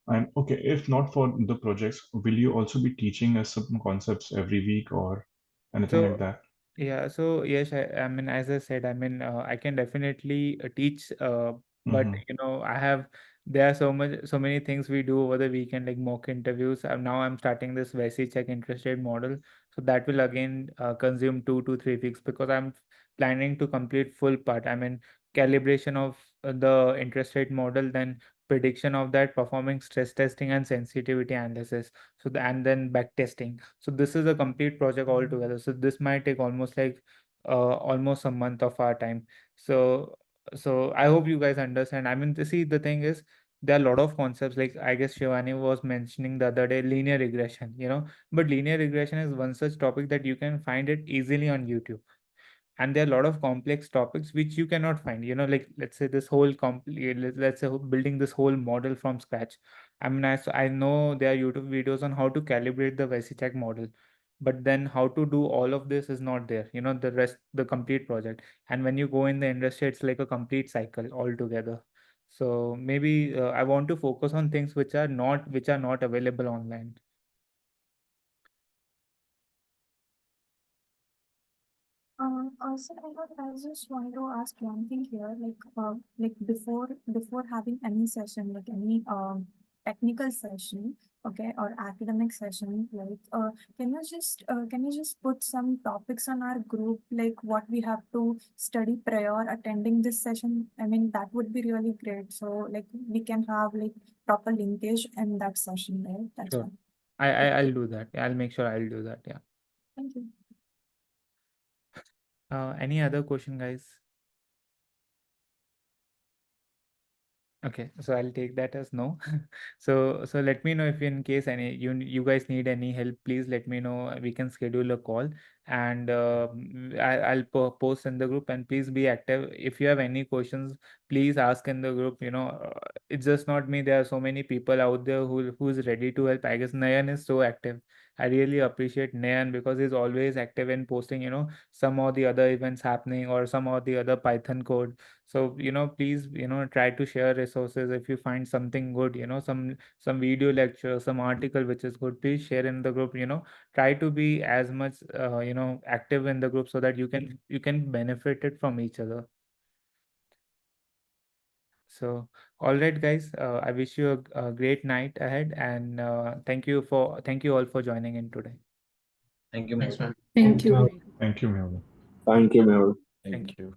And okay, if not for the projects, will you also be teaching us some concepts every week or anything like So that? yeah, so yes, I mean, as I said, I mean, I can definitely teach, but Mm-hmm. I have there are so many things we do over the weekend, like mock interviews. Now I'm starting this Vesi check interest rate model, so that will again consume 2 to 3 weeks, because I'm planning to complete full part. I mean, calibration of the interest rate model, then prediction of that, performing stress testing and sensitivity analysis. So and then back testing. So this is a complete project altogether. So this might take almost like almost a month of our time. So I hope you guys understand. I mean, see, the thing is, there are a lot of concepts, like I guess Shivani was mentioning the other day, linear regression, but linear regression is one such topic that you can find it easily on YouTube. And there are a lot of complex topics which you cannot find, like let's say this whole let's say building this whole model from scratch. I mean, I know there are YouTube videos on how to calibrate the VisiTech model, but then how to do all of this is not there, the complete project. And when you go in the industry, it's like a complete cycle altogether. So maybe I want to focus on things which are not available online. Also, I just want to ask one thing here, like before having any session, like any technical session, okay, or academic session, can you just put some topics on our group, like what we have to study prior attending this session? I mean, that would be really great. So like we can have like proper linkage in that session, right? That's Sure. one. I'll do that. I'll make sure I'll do that. Yeah. Thank you. Any other question, guys? Okay, so I'll take that as no. So let me know if in case any you guys need any help, please let me know. We can schedule a call, and I'll post in the group. And please be active. If you have any questions, please ask in the group. It's just not me. There are so many people out there who's ready to help. I guess Nayan is so active. I really appreciate Nayan because he's always active in posting. Some or the other events happening or some or the other Python code. So please try to share resources. If you find something good, some video lecture, some article which is good, please share in the group. Try to be as much active in the group so that you can benefit it from each other. So all right, guys, I wish you a great night ahead, and thank you all for joining in today. Thank you, Thanks, Mehul. man. Thank you. Thank you, Mehul. Thank you, Mehul. Thank you. Thank you.